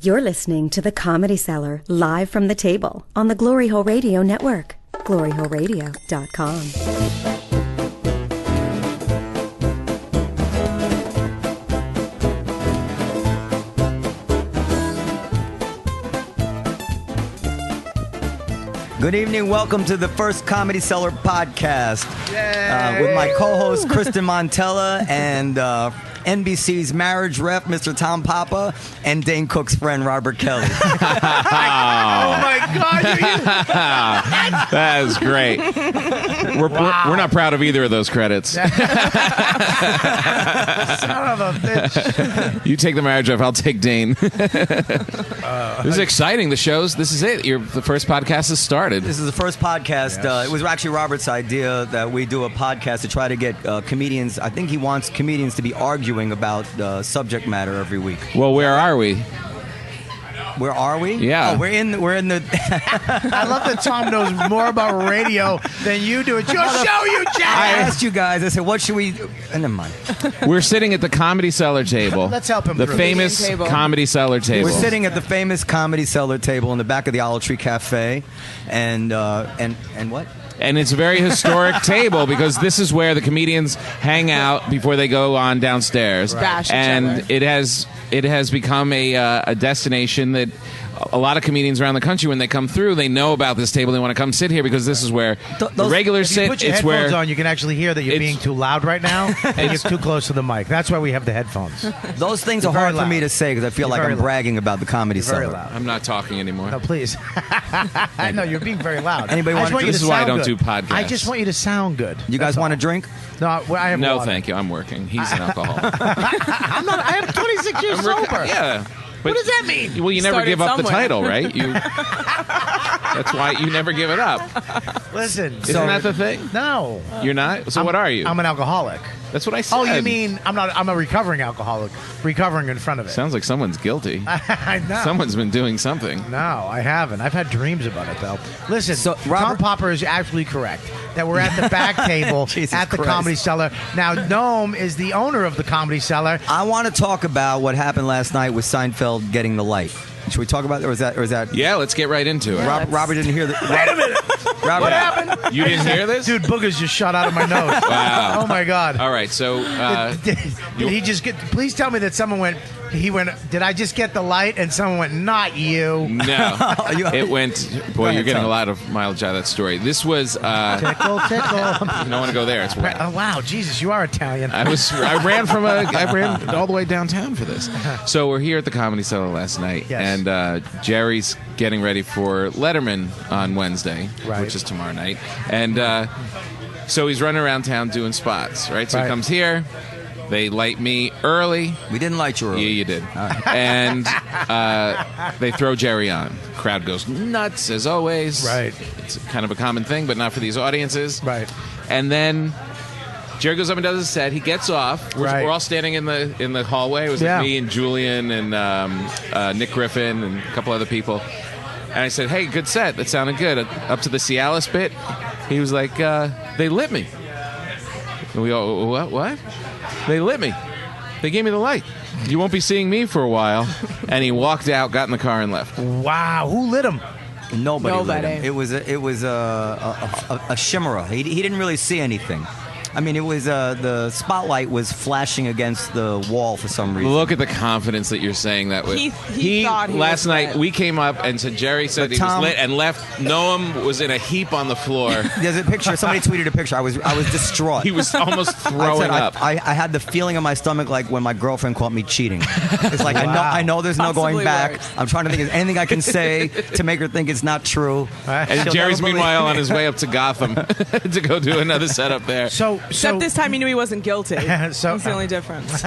You're listening to The Comedy Cellar, live from the table on the Glory Hole Radio Network, gloryholeradio.com. Good evening. Welcome to the first Comedy Cellar podcast with my co-host Kristen Montella and NBC's marriage rep, Mr. Tom Papa, and Dane Cook's friend, Robert Kelly. Oh, my God. That is great. We're not proud of either of those credits. Son of a bitch. You take the marriage rep, I'll take Dane. This is exciting. This is it. The first podcast has started. This is the first podcast. Yes. It was actually Robert's idea that we do a podcast to try to get comedians. I think he wants comedians to be arguing about subject matter every week. Well, where are we? Where are we? Yeah. Oh, we're in the... I love that Tom knows more about radio than you do. It's your show, you jackass! I asked you guys, I said, what should we... Never mind. We're sitting at the Comedy Cellar table. Let's help him The through. famous Comedy Cellar table. We're sitting at the famous Comedy Cellar table in the back of the Olive Tree Cafe. And what? And it's a very historic table because this is where the comedians hang out before they go on downstairs. Bash each and other. it has become a destination that a lot of comedians around the country, when they come through, they know about this table. They want to come sit here because this is where the regulars If you sit. put your It's headphones where on, you can actually hear that you're being too loud right now, and you're too close to the mic. That's why we have the headphones. Those things You're are hard very for me loud. to say because I feel You're like very I'm loud. bragging about the Comedy You're very Cellar. loud. I'm not talking anymore. No, please. No, you're being very loud. Anybody I just want want you to- to This is why I sound don't good. do podcasts. I just want you to sound good. You guys That's want a all. drink? No, I have No, water. thank you. I'm working. He's an alcoholic. I'm not. I am 26 years sober. Yeah. What does that mean? Well, you never Started give up the somewhere. title, right? That's why you never give it up. Listen. Isn't that the thing? No. You're not? So what are you? I'm an alcoholic. That's what I said. Oh, you mean I'm not? I'm a recovering alcoholic, recovering in front of it. Sounds like someone's guilty. I know. Someone's been doing something. No, I haven't. I've had dreams about it though. Listen, So, Tom Robert- Popper is absolutely correct that we're at the back table Jesus at the Christ. Comedy Cellar. Now, Noam is the owner of the Comedy Cellar. I want to talk about what happened last night with Seinfeld getting the light. Should we talk about that, or is that? Yeah, let's get right into it. Robert didn't hear the. Wait a minute. Robert, What happened? You didn't hear this? Dude, boogers just shot out of my nose. Wow. Oh my God. All right, so Did he just get? Please tell me that someone went. He went. Did I just get the light? And someone went, not you. no, it went. Boy, ahead, you're getting Tom. a lot of mileage out of that story. This was. Tickle, tickle. You don't want to go there. It's wet. Oh, wow, Jesus, you are Italian. I ran all the way downtown for this. So we're here at the Comedy Cellar last night, Yes. and Jerry's getting ready for Letterman on Wednesday, Right. which is tomorrow night, and so he's running around town doing spots. Right, so Right. he comes here. They light me early. we didn't light you early. Yeah, you did. And they throw Jerry on. Crowd goes nuts, as always. Right. It's kind of a common thing, but not for these audiences. Right. And then Jerry goes up and does his set. He gets off. Right. We're all standing in the hallway. It was Yeah. like me and Julian and Nick Griffin and a couple other people. And I said, hey, good set. That sounded good. Up to the Cialis bit, he was like, they lit me. And we all, what? They lit me. They gave me the light. You won't be seeing me for a while. And he walked out, got in the car, and left. Wow, who lit him? Nobody. Lit Nobody. him. It was a shimmerer. He didn't really see anything. I mean, it was the spotlight was flashing against the wall for some reason. Look at the confidence that you're saying that with. He thought he last was night lit. we came up and said Jerry said But he was Tom- lit and left. Noam was in a heap on the floor. There's a picture. Somebody tweeted a picture. I was distraught. He was almost I throwing said up. I had the feeling in my stomach like when my girlfriend caught me cheating. It's like I know there's no going Possibly back. worse. I'm trying to think of anything I can say to make her think it's not true. And She'll Jerry's never believe- meanwhile on his way up to Gotham to go do another set up there. So Except this time he knew he wasn't guilty. That's So- the only difference.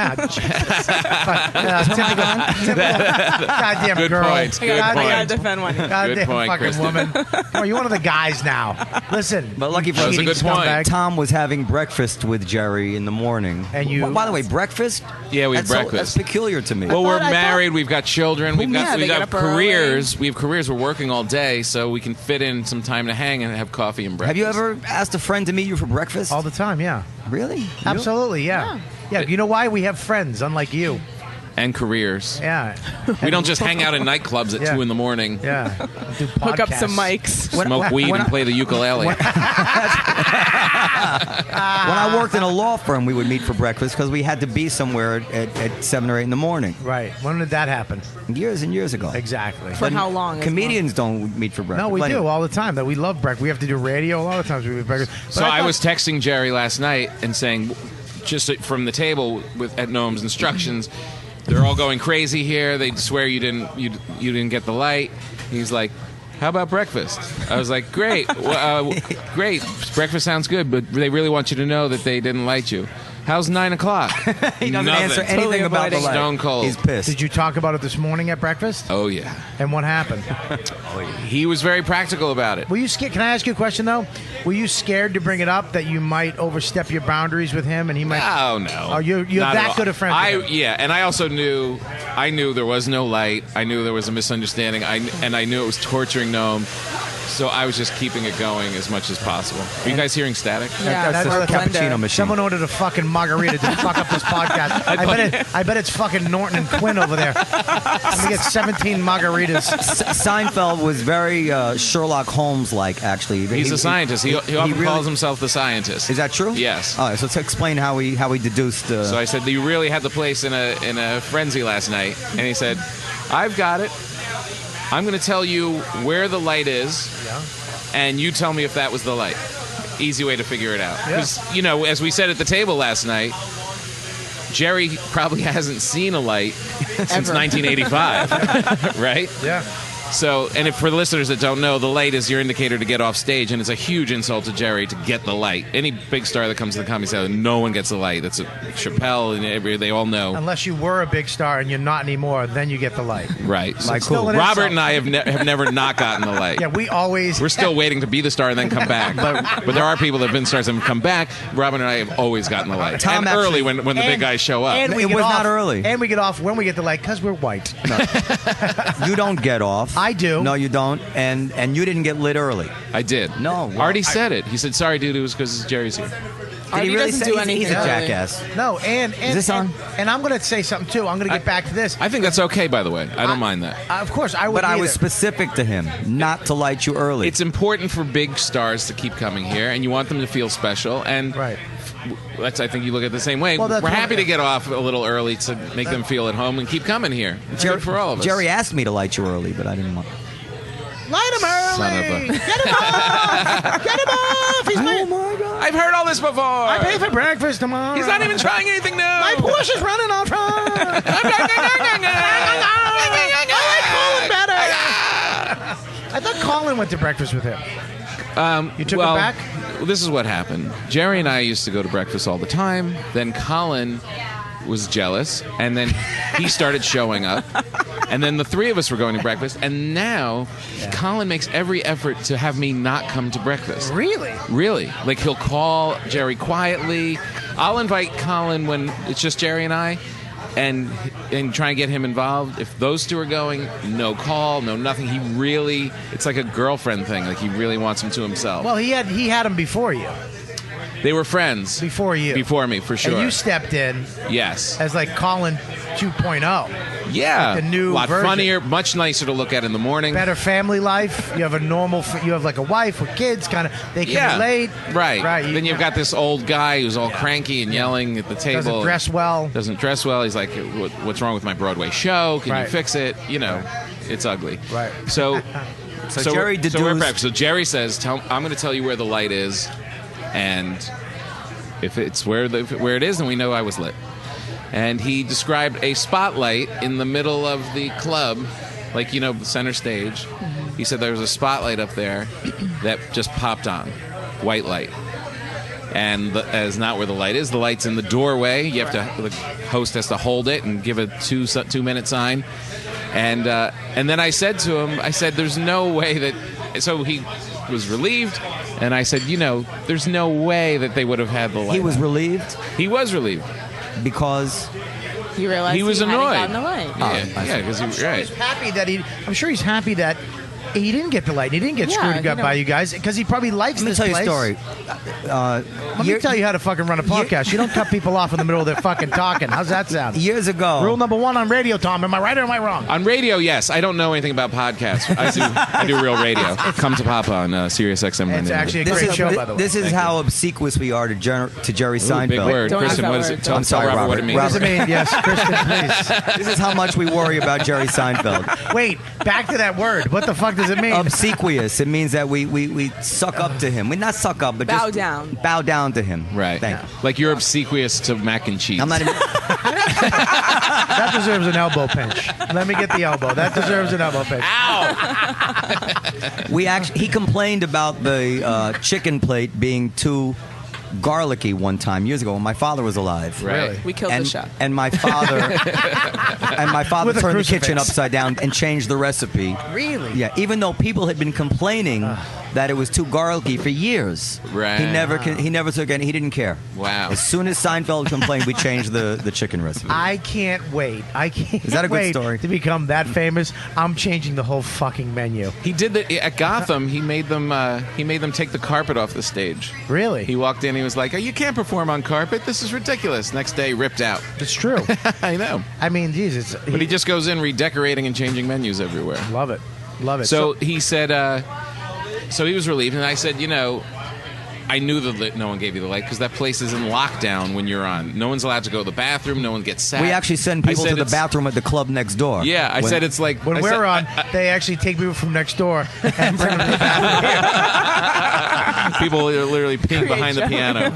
Goddamn Good girl. point. Good I gotta point. defend one. Goddamn Good point, fucking Kristen. woman. Come on, you're one of the guys now. Listen. But lucky for That was a cheating good point. scumbag. Tom was having breakfast with Jerry in the morning. And you- By the way, breakfast? Yeah, we have That's breakfast. that's peculiar to me. Well, we're I thought- married. We've got children. We've got they get up early. careers. We have careers. We're working all day, so we can fit in some time to hang and have coffee and breakfast. Have you ever asked a friend to meet you for breakfast? All the time, yeah. Really? Absolutely, yeah. Yeah, you know why? We have friends, unlike you. And careers. Yeah. We don't just hang out in nightclubs at 2 in the morning. Yeah. Do Hook up some podcasts. mics. Smoke weed and play the ukulele. When I worked in a law firm, we would meet for breakfast because we had to be somewhere at 7 or 8 in the morning. Right. When did that happen? Years and years ago. Exactly. For how long? Comedians don't meet for breakfast. No, we Like- do all the time. That we love breakfast. We have to do radio a lot of times. We do breakfast. So I was texting Jerry last night and saying, just from the table at Noam's instructions, they're all going crazy here. They swear you didn't get the light. He's like, how about breakfast? I was like, great, great. Breakfast sounds good, but they really want you to know that they didn't light you. How's 9 o'clock? He doesn't Nothing. answer anything Totally about the avoiding. light. Stone cold. He's pissed. Did you talk about it this morning at breakfast? Oh, yeah. And what happened? He was very practical about it. Were you scared? Can I ask you a question though? Were you scared to bring it up that you might overstep your boundaries with him and he might? Oh, no. Oh, you're Not that at all. good a friend with him. Yeah, and I also knew there was no light. I knew there was a misunderstanding. And I knew it was torturing Noam. So I was just keeping it going as much as possible. Are you guys hearing static? Yeah, That's our the cappuccino blender. machine. Someone ordered a fucking margarita to fuck up this podcast. I bet it's fucking Norton and Quinn over there. Let me get 17 margaritas. Seinfeld was very Sherlock Holmes-like, actually. He's a scientist. He often really- calls himself the scientist. Is that true? Yes. All right, so let's explain how he deduced. So I said, you really had the place in a frenzy last night. And he said, I've got it. I'm going to tell you where the light is, and you tell me if that was the light. Easy way to figure it out. Because, as we said at the table last night, Jerry probably hasn't seen a light since 1985, right? Yeah. So, and if for the listeners that don't know, the light is your indicator to get off stage, and it's a huge insult to Jerry to get the light. Any big star that comes to the Comedy Cellar, no one gets the light. That's Chappelle, and they all know. Unless you were a big star and you're not anymore, then you get the light. Right. So Like Still who? an Robert insult. and I have never not gotten the light. Yeah, we always. We're still waiting to be the star and then come back. But there are people that have been stars and come back. Robin and I have always gotten the light. Tom and actually- early when the big guys show up. And we It get was off, not early. And we get off when we get the light because we're white. You don't get off. I do. No, you don't. And you didn't get lit early. I did. No, well, Artie said it. He said, sorry, dude, it was because Jerry's here. Did Artie he really doesn't say do he's a anything early. jackass? No, and this on? And I'm going to say something too. I'm going to get back to this. I think that's okay, by the way. I don't mind that. Of course, I would. But I either. was specific to him not to light you early. It's important for big stars to keep coming here, and you want them to feel special. And Right. I think you look at it the same way. Well, that's We're one happy thing. to get off a little early to make them feel at home and keep coming here. It's good for all of us. Jerry asked me to light you early, but I didn't want. Light him early. Son of a- Get him off. Get him off. He's my. I've heard all this before. I pay for breakfast tomorrow. He's not even trying anything new. My Porsche's running on time. I thought Colin went to breakfast with him. You took him back? This is what happened. Jerry and I used to go to breakfast all the time. Then Colin was jealous, and then he started showing up. And then the three of us were going to breakfast, and now Colin makes every effort to have me not come to breakfast. Really? Really. Like, he'll call Jerry quietly. I'll invite Colin when it's just Jerry and I, and try and get him involved. If those two are going, no call, no nothing. He really, it's like a girlfriend thing. Like, he really wants him to himself. Well, he had him before you. They were friends. Before you. Before me, for sure. And you stepped in Yes. as like Colin 2.0. Yeah. like the new lot version. funnier, much nicer to look at in the morning. Better family life. You have a normal. You have like a wife with kids. Kind of. They can relate. Right. Right. Then you've got this old guy who's all cranky and yelling at the table. Doesn't dress well. Doesn't dress well. He's like, what's wrong with my Broadway show? Can you Right. fix it? You know, it's ugly. Right. So, So so Jerry we're, so we're deduced- prepped. So Jerry says, I'm going to tell you where the light is, and if it's where it is, then we know I was lit. And he described a spotlight in the middle of the club, like, center stage. He said there was a spotlight up there that just popped on, white light. And that is not where the light is. The light's in the doorway. You have to, the host has to hold it and give a 2-minute sign. And then I said to him, there's no way that. So he was relieved, and I said, there's no way that they would have had the light. He was relieved He was relieved. because He realized He was hadn't annoyed. gotten the light. Yeah, because he I'm sure right. he's happy that I'm sure he's happy that He didn't get the light. He didn't get screwed by you guys because he probably likes this place. Let me tell you a story. Let me tell you how to fucking run a podcast. You don't cut people off in the middle of their fucking talking. How's that sound? Years ago. Rule number 1 on radio, Tom. Am I right or am I wrong? On radio, yes. I don't know anything about podcasts. I do real radio. Come to Papa on Sirius XM. It's actually a great show, by the way. This is how obsequious we are to Jerry Seinfeld. Big word. Don't Kristen, use that what is word. it? Tell I'm sorry, Robert what it means. What does it mean? Yes, Kristen, please. This is how much we worry about Jerry Seinfeld. Wait, back to that word. What the fuck does it mean? Obsequious. It means that we suck up to him. We not suck up, but Bow just down. Bow down to him. Right. Thank you. Like you're obsequious to mac and cheese. I'm not even. That deserves an elbow pinch. Let me get the elbow. That deserves an elbow pinch. He complained about the chicken plate being too garlicky one time years ago when my father was alive. Right. We killed the chef. And my father With a turned the crucifix. kitchen upside down and changed the recipe. Really? Yeah, even though people had been complaining that it was too garlicky for years. Right. He never took any. He didn't care. Wow. As soon as Seinfeld complained, we changed the chicken recipe. I can't wait. Is that a good story? To become that famous, I'm changing the whole fucking menu. He did that at Gotham. He made them take the carpet off the stage. Really? He walked in. He was like, "Oh, you can't perform on carpet. This is ridiculous." Next day, ripped out. It's true. I know. I mean, Jesus. But he just goes in redecorating and changing menus everywhere. Love it. Love it. So he said, so he was relieved, and I said, I knew that no one gave you the light because that place is in lockdown when you're on. No one's allowed to go to the bathroom. No one gets sat. We actually send people I said to the it's- bathroom at the club next door. Yeah, I said it's like when I we're said- on, they actually take people from next door and bring them to the bathroom. people are literally peeing behind the piano.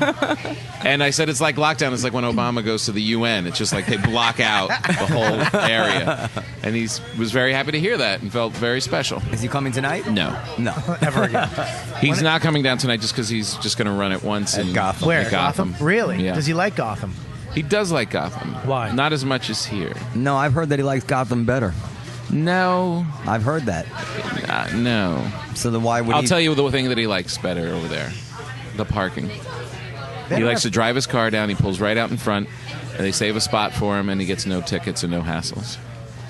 And I said it's like lockdown. It's like when Obama goes to the UN. It's just like they block out the whole area. And he was very happy to hear that and felt very special. Is he coming tonight? No. Ever again. He's not coming down tonight just because he's just going to run it once At in Gotham. Where? at Gotham. Really? Yeah. Does he like Gotham? He does like Gotham. Why? Not as much as here. No, I've heard that he likes Gotham better. No. I've heard that. No. So then why would I'll he? tell you the thing that he likes better over there. The parking. He likes to drive his car down. He pulls right out in front, and they save a spot for him, and he gets no tickets and no hassles.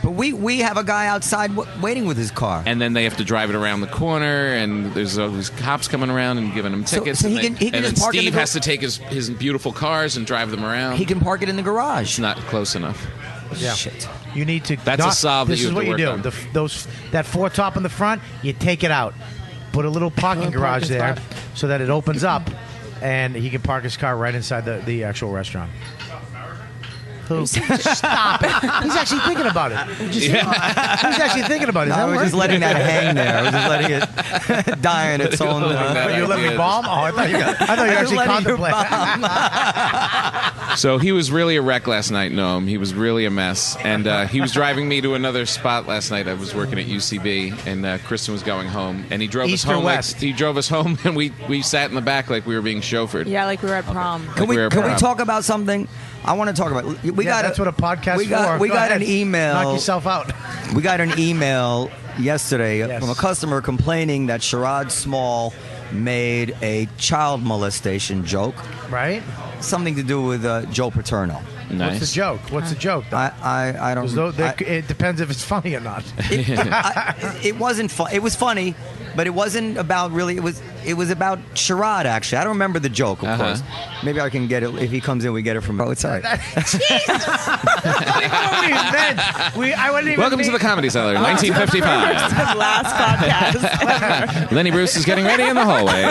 But we have a guy outside waiting with his car. And then they have to drive it around the corner, and there's all these cops coming around and giving him tickets. So and he can and just then park in Steve the has to take his beautiful cars and drive them around. He can park it in the garage. It's not close enough. Yeah. Shit. You need to. That's a solve that This you is have what to you work do. on. That four top in the front, you take it out. Put a little parking garage parking there spot. so that it opens up, and he can park his car right inside the actual restaurant. Stop it. He's actually thinking about it. He's actually thinking about it. Is I that was just work? letting that hang there. I was just letting it die in its own. But you let me bomb? Oh, I thought you actually contemplated. So he was really a wreck last night, Noam. He was really a mess. And he was driving me to another spot last night. I was working at UCB, and Kristen was going home. And he drove East us or home. west? He drove us home, and we sat in the back like we were being chauffeured. Yeah, like we were at prom. Can we Like we're can we proud. talk about something? I want to talk about. That's what a podcast we got, for. We Go got ahead. an email. Knock yourself out. We got an email yesterday Yes. from a customer complaining that Sherrod Small made a child molestation joke, Right? something to do with Joe Paterno. Nice. What's the joke? What's the joke? I don't. 'Cause it depends if it's funny or not. It wasn't fun. It was funny, but it wasn't about really. It was about Sherrod. Actually, I don't remember the joke. Of course, maybe I can get it if he comes in. We get it from. Oh, it's all right. Welcome to the Comedy Cellar, 1955. Last podcast. Lenny Bruce is getting ready in the hallway.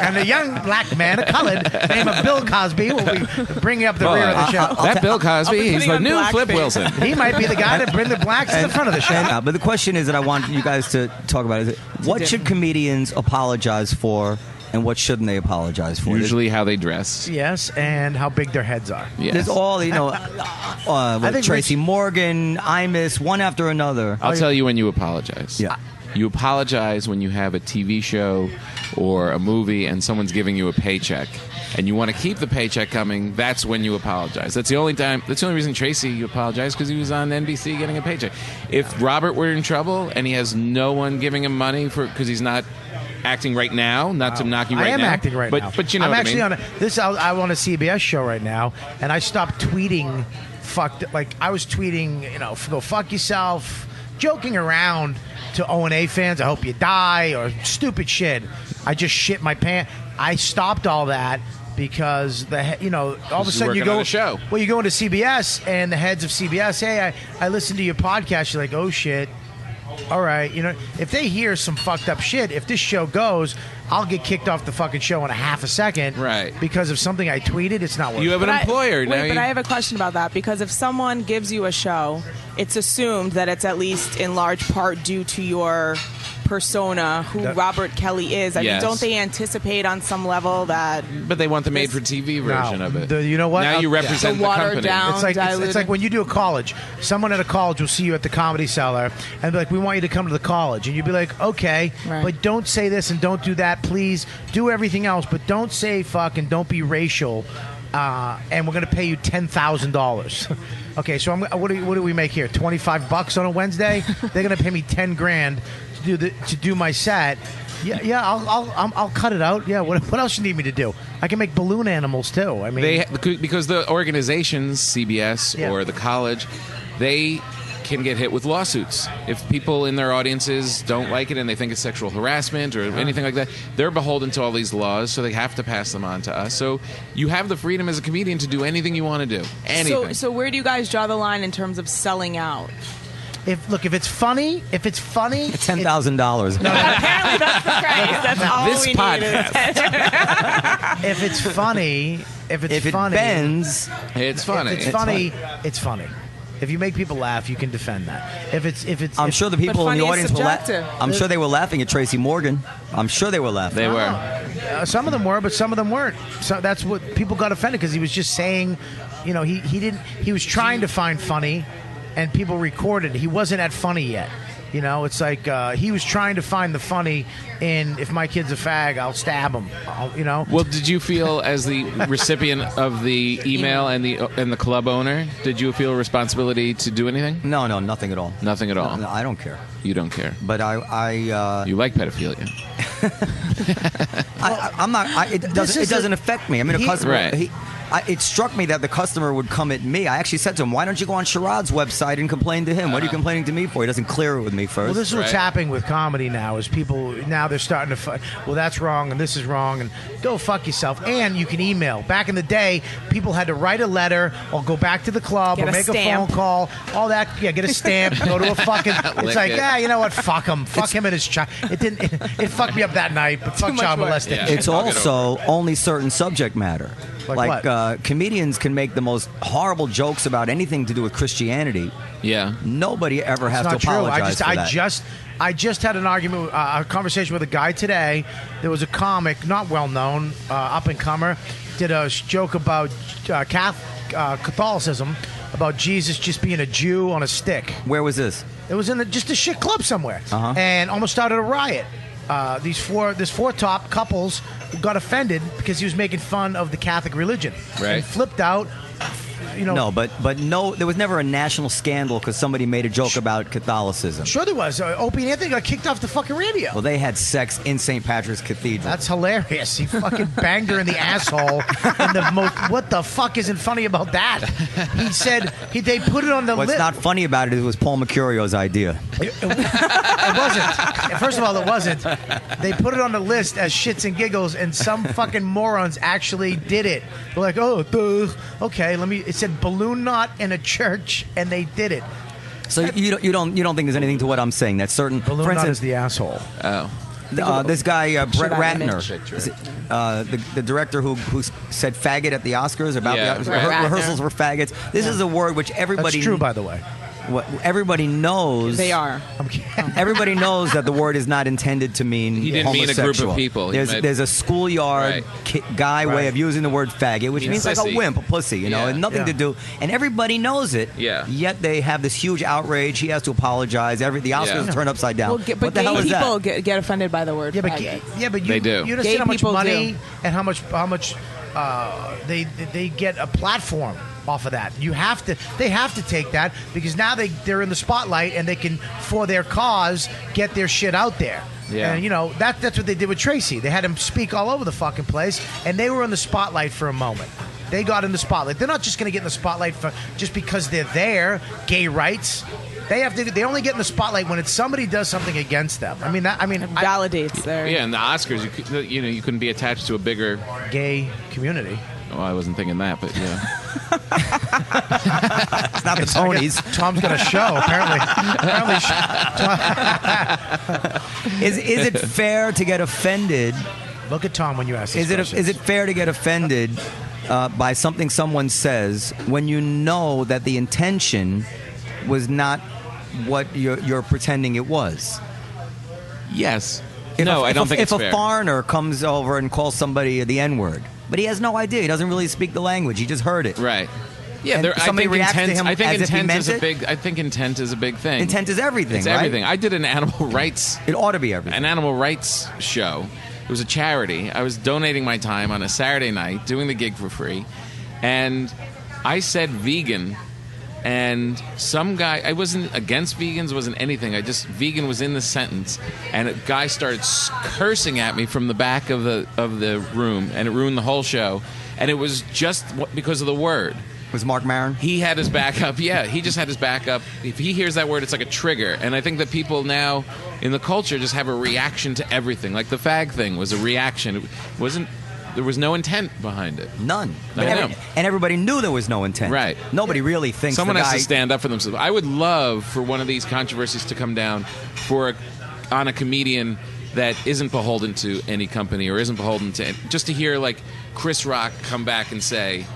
And a young black man, a colored, named Bill Cosby, will be bringing up the rear of the show. That Bill Cosby, I'll be he's putting the on new blackface. Flip Wilson. He might be the guy that bring the blacks to the front of the show. But the question is that I want you guys to talk about is what should comedians apologize for, and what shouldn't they apologize for? Usually how they dress. Yes, and how big their heads are. Yes. There's all think Tracy Morgan, Imus, one after another. I'll tell you when you apologize. Yeah. You apologize when you have a TV show or a movie and someone's giving you a paycheck and you want to keep the paycheck coming. That's when you apologize. That's the only time. That's the only reason Tracy apologized, because he was on NBC getting a paycheck. If Robert were in trouble and he has no one giving him money because he's not acting right now, not to knock you right now. I am acting right now. But you know I'm what actually I mean? I'm on a CBS show right now, and I stopped tweeting. I was tweeting, go fuck yourself. joking around to O&A fans. I hope you die or stupid shit. I just shit my pants. I stopped all that because all of a sudden you go on a show. Well, you go into CBS and the heads of CBS, hey, I listened to your podcast. You're like, oh shit. All right, if they hear some fucked up shit, if this show goes, I'll get kicked off the fucking show in a half a second. Right. Because of something I tweeted, it's not worth it. You have an employer now. But I have a question about that, because if someone gives you a show, it's assumed that it's at least in large part due to your persona, who Robert Kelly is. I mean, don't they anticipate on some level that... But they want the made-for-TV version of it. You know what? Now you represent the company. down, it's like when you do a college. Someone at a college will see you at the Comedy Cellar and be like, we want you to come to the college. And you'd be like, okay, but don't say this and don't do that. Please do everything else, but don't say fuck and don't be racial. And we're going to pay you $10,000. Okay, so what do we make here? $25 on a Wednesday? They're going to pay me $10,000 to do my set. Yeah, I'll cut it out. Yeah, what else you need me to do? I can make balloon animals too. I mean, because the organizations, CBS or the college, they can get hit with lawsuits if people in their audiences don't like it and they think it's sexual harassment or anything like that. They're beholden to all these laws, so they have to pass them on to us. So you have the freedom as a comedian to do anything you want to do. Anything. So where do you guys draw the line in terms of selling out? If it's funny, it's $10,000. No, apparently that's the price. That's all this we podcast. need. if it's funny, if it bends, it's funny. If it's funny, it's funny. If you make people laugh, you can defend that. If it's, I'm sure the people in the audience were subjective. I'm sure they were laughing at Tracy Morgan. I'm sure they were laughing. They were. Some of them were, but some of them weren't. So that's what people got offended because he was just saying, he was trying to find funny, and people recorded. He wasn't at funny yet. It's like he was trying to find the funny in if my kid's a fag, I'll stab him. Well, did you feel as the recipient of the email and the club owner, did you feel a responsibility to do anything? No, nothing at all. Nothing at all. No, I don't care. You don't care. But you like pedophilia. I'm not. It doesn't affect me. I mean, a customer. Right. It struck me that the customer would come at me. I actually said to him, why don't you go on Sherrod's website and complain to him? What are you complaining to me for? He doesn't clear it with me first. Well, this is what's happening with comedy now is people, now they're starting to fight. Well, that's wrong and this is wrong and go fuck yourself. And you can email. Back in the day, people had to write a letter or go back to the club or make a phone call. All that. Yeah, get a stamp. Go to a fucking... It's like, you know what? Fuck him. Fuck him and his child. It fucked me up that night, but fuck child molesting. Yeah. It's also only certain subject matter. Like comedians can make the most horrible jokes about anything to do with Christianity. Yeah. Nobody ever has to apologize for that. I just had an argument, a conversation with a guy today. There was a comic, not well known, up and comer, did a joke about Catholicism, about Jesus just being a Jew on a stick. Where was this? It was in just a shit club somewhere, and almost started a riot. These four top couples got offended because he was making fun of the Catholic religion, and flipped out. No, but no, there was never a national scandal because somebody made a joke about Catholicism. Sure there was. Opie and Anthony got kicked off the fucking radio. Well, they had sex in St. Patrick's Cathedral. That's hilarious. He fucking banged her in the asshole. What the fuck isn't funny about that? He said they put it on the list. What's not funny about it was Paul Mercurio's idea. It wasn't. First of all, it wasn't. They put it on the list as shits and giggles, and some fucking morons actually did it. They're like, oh, duh. Okay, it said balloon knot in a church, and they did it. So you don't think there's anything to what I'm saying? That's certain. Balloon for instance, knot is the asshole. Oh. This guy Brett Ratner, the director who said faggot at the Oscars about the rehearsals were faggots. This is a word which everybody. That's true, by the way. What everybody knows. They are. Everybody knows that the word is not intended to mean he didn't mean a group of people. There's a schoolyard guy way of using the word faggot, which means like a wimp, a pussy, and nothing to do. And everybody knows it. Yeah. Yet they have this huge outrage. He has to apologize. The Oscars are turned upside down. Well, but gay people get offended by the word. But they do. You understand how much money and how much they get a platform off of that. They have to take that because now they're in the spotlight and they can, for their cause, get their shit out there. Yeah. And that's what they did with Tracy. They had him speak all over the fucking place, and they were in the spotlight for a moment. They got in the spotlight. They're not just going to get in the spotlight just because they're there. Gay rights. They only get in the spotlight when it's somebody does something against them. It validates their. Yeah, in the Oscars, you couldn't be attached to a bigger gay community. Oh, I wasn't thinking that, but yeah. It's not the Tonys. Tom's got a show, apparently. Is it fair to get offended? Look at Tom when you ask these questions. Is it fair to get offended by something someone says when you know that the intention was not what you're pretending it was? Yes. I don't think it's fair. If a foreigner comes over and calls somebody the N-word, but he has no idea. He doesn't really speak the language. He just heard it. Right. Yeah, and somebody reacts to him I think as if he intent meant is it. a big. I think intent is a big thing. Intent is everything. It's right? everything. I did an animal rights. It ought to be everything. An animal rights show. It was a charity. I was donating my time on a Saturday night, doing the gig for free, and I said vegan. And some guy, I wasn't against vegans, wasn't anything. Vegan was in the sentence, and a guy started cursing at me from the back of the room, and it ruined the whole show. And it was just because of the word. Was Mark Maron? He had his back up. Yeah, he just had his back up. If he hears that word, it's like a trigger. And I think that people now in the culture just have a reaction to everything. Like the fag thing was a reaction. It wasn't. There was no intent behind it. None. And everybody knew there was no intent. Right. Nobody really thinks someone has to stand up for themselves. I would love for one of these controversies to come down on a comedian that isn't beholden to any company or isn't beholden to just to hear like Chris Rock come back and say,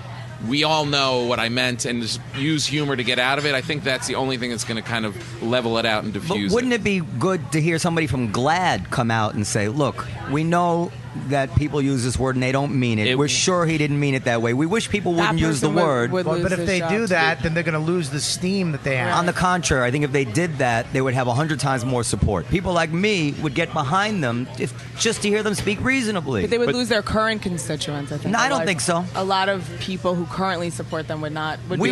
we all know what I meant, and just use humor to get out of it. I think that's the only thing that's going to kind of level it out and diffuse it. But wouldn't it be good to hear somebody from GLAAD come out and say, look, we know that people use this word and they don't mean it. We're sure he didn't mean it that way. We wish people wouldn't use the word. But if they do that, then they're going to lose the steam that they have. On the contrary, I think if they did that, they would have 100 times more support. People like me would get behind them just to hear them speak reasonably. But they would lose their current constituents, I think. No, I don't think so. A lot of people who currently support them would be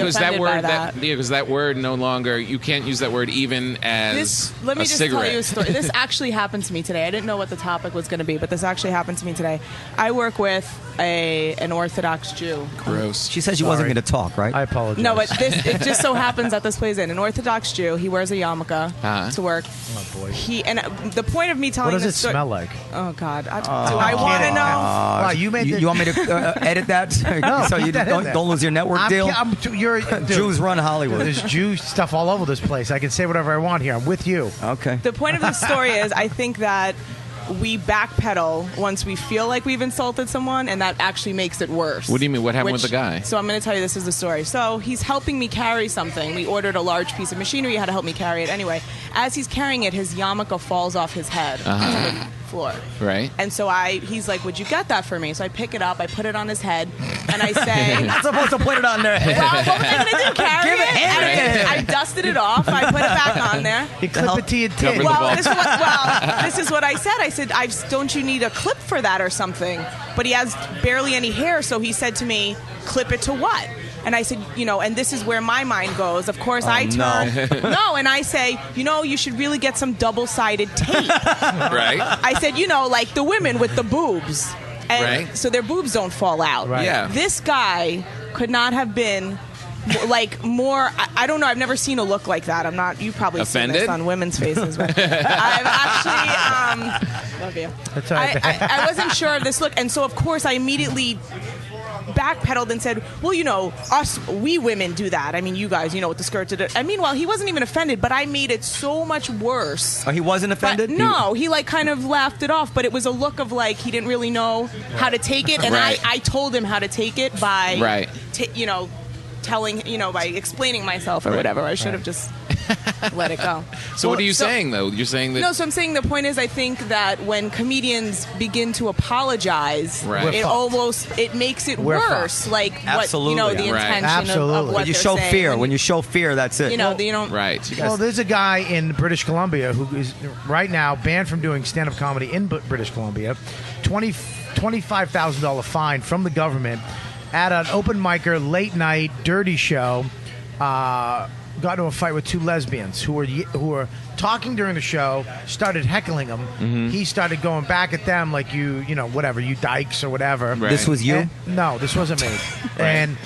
offended by that. Because that word no longer, you can't use that word even as let me a just cigarette. tell you a story. This actually happened to me today. I didn't know what the topic was going to be, but this actually happened to me today. I work with an Orthodox Jew. Gross. She said she wasn't going to talk, right? I apologize. No, but it just so happens that this plays in. An Orthodox Jew. He wears a yarmulke to work. Oh, boy. The point of me telling what does this it story, smell like? Oh, God. Do I want to know? Wow, you want me to edit that? No, so you don't lose your network deal? Jews run Hollywood. There's Jew stuff all over this place. I can say whatever I want here. I'm with you. Okay. The point of the story is I think that we backpedal once we feel like we've insulted someone, and that actually makes it worse. What do you mean? What happened with the guy? So I'm going to tell you this is the story. So he's helping me carry something. We ordered a large piece of machinery. He had to help me carry it. Anyway, as he's carrying it, his yarmulke falls off his head to the floor. Right. And so he's like, would you get that for me? So I pick it up, I put it on his head, and I say... You're not supposed to put it on their head. Well, what was I going to do? Carry Give it, it? I dusted it off. I put it back on there. You clip it to your tit. This is what I said. I said, don't you need a clip for that or something? But he has barely any hair, so he said to me, clip it to what? And I said, and this is where my mind goes. Of course, I turn. No, and I say, you should really get some double-sided tape. Right. I said, like the women with the boobs. And so their boobs don't fall out. Right. Yeah. This guy could not have been more. I don't know. I've never seen a look like that. I'm not. You've probably offended? seen this on women's faces. But I've actually. Love you. That's all right. I wasn't sure of this look, and so of course I immediately backpedaled and said, well, we women do that. I mean, you guys, with the skirts. And meanwhile, he wasn't even offended, but I made it so much worse. Oh, he wasn't offended? No, he kind of laughed it off, but it was a look of he didn't really know how to take it, and I told him how to take it by, telling, by explaining myself or whatever. I should have just let it go. So what are you saying, though? You're saying that... No, so I'm saying the point is I think that when comedians begin to apologize, it makes it worse. Absolutely. What, the intention of what when you they're show saying. fear. When you show fear, that's it. You don't... Right. Well, there's a guy in British Columbia who is right now banned from doing stand-up comedy in British Columbia. $25,000 fine from the government at an open micer, late night, dirty show. Got into a fight with two lesbians who were talking during the show, started heckling him. Mm-hmm. He started going back at them like you dykes or whatever. Right. This was you? No, this wasn't me. And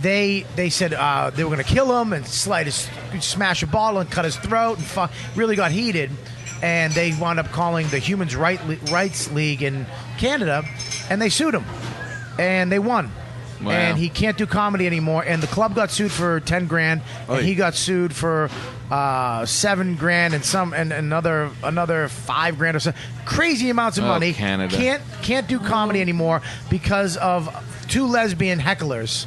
they said they were going to kill him and smash a bottle and cut his throat and really got heated. And they wound up calling the Human Rights League in Canada, and they sued him, and they won. Wow. And he can't do comedy anymore. And the club got sued for $10,000, and he got sued for $7,000 and another $5,000 or something. Crazy amounts of money. Canada. Can't do comedy anymore because of 2 lesbian hecklers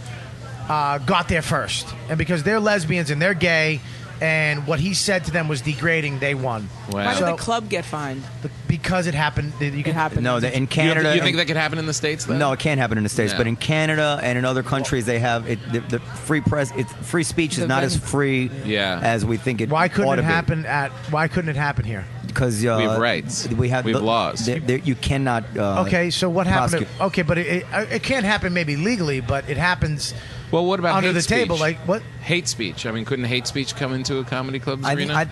got there first, and because they're lesbians and they're gay. And what he said to them was degrading. They won. Wow. Why did the club get fined? Because it happened. It happened. No, in Canada. You think that could happen in the States? Though? No, it can't happen in the States. No. But in Canada and in other countries, they have the free press. Free speech is not as free as we think it. Why couldn't ought it to be. happen Why couldn't it happen here? Because we have rights. We have laws. You cannot. Okay, so what happened? prosecute. Okay, but it can't happen maybe legally, but it happens. Well, what about under hate the speech? table? Like what? Hate speech. I mean, couldn't hate speech come into a comedy club's I arena?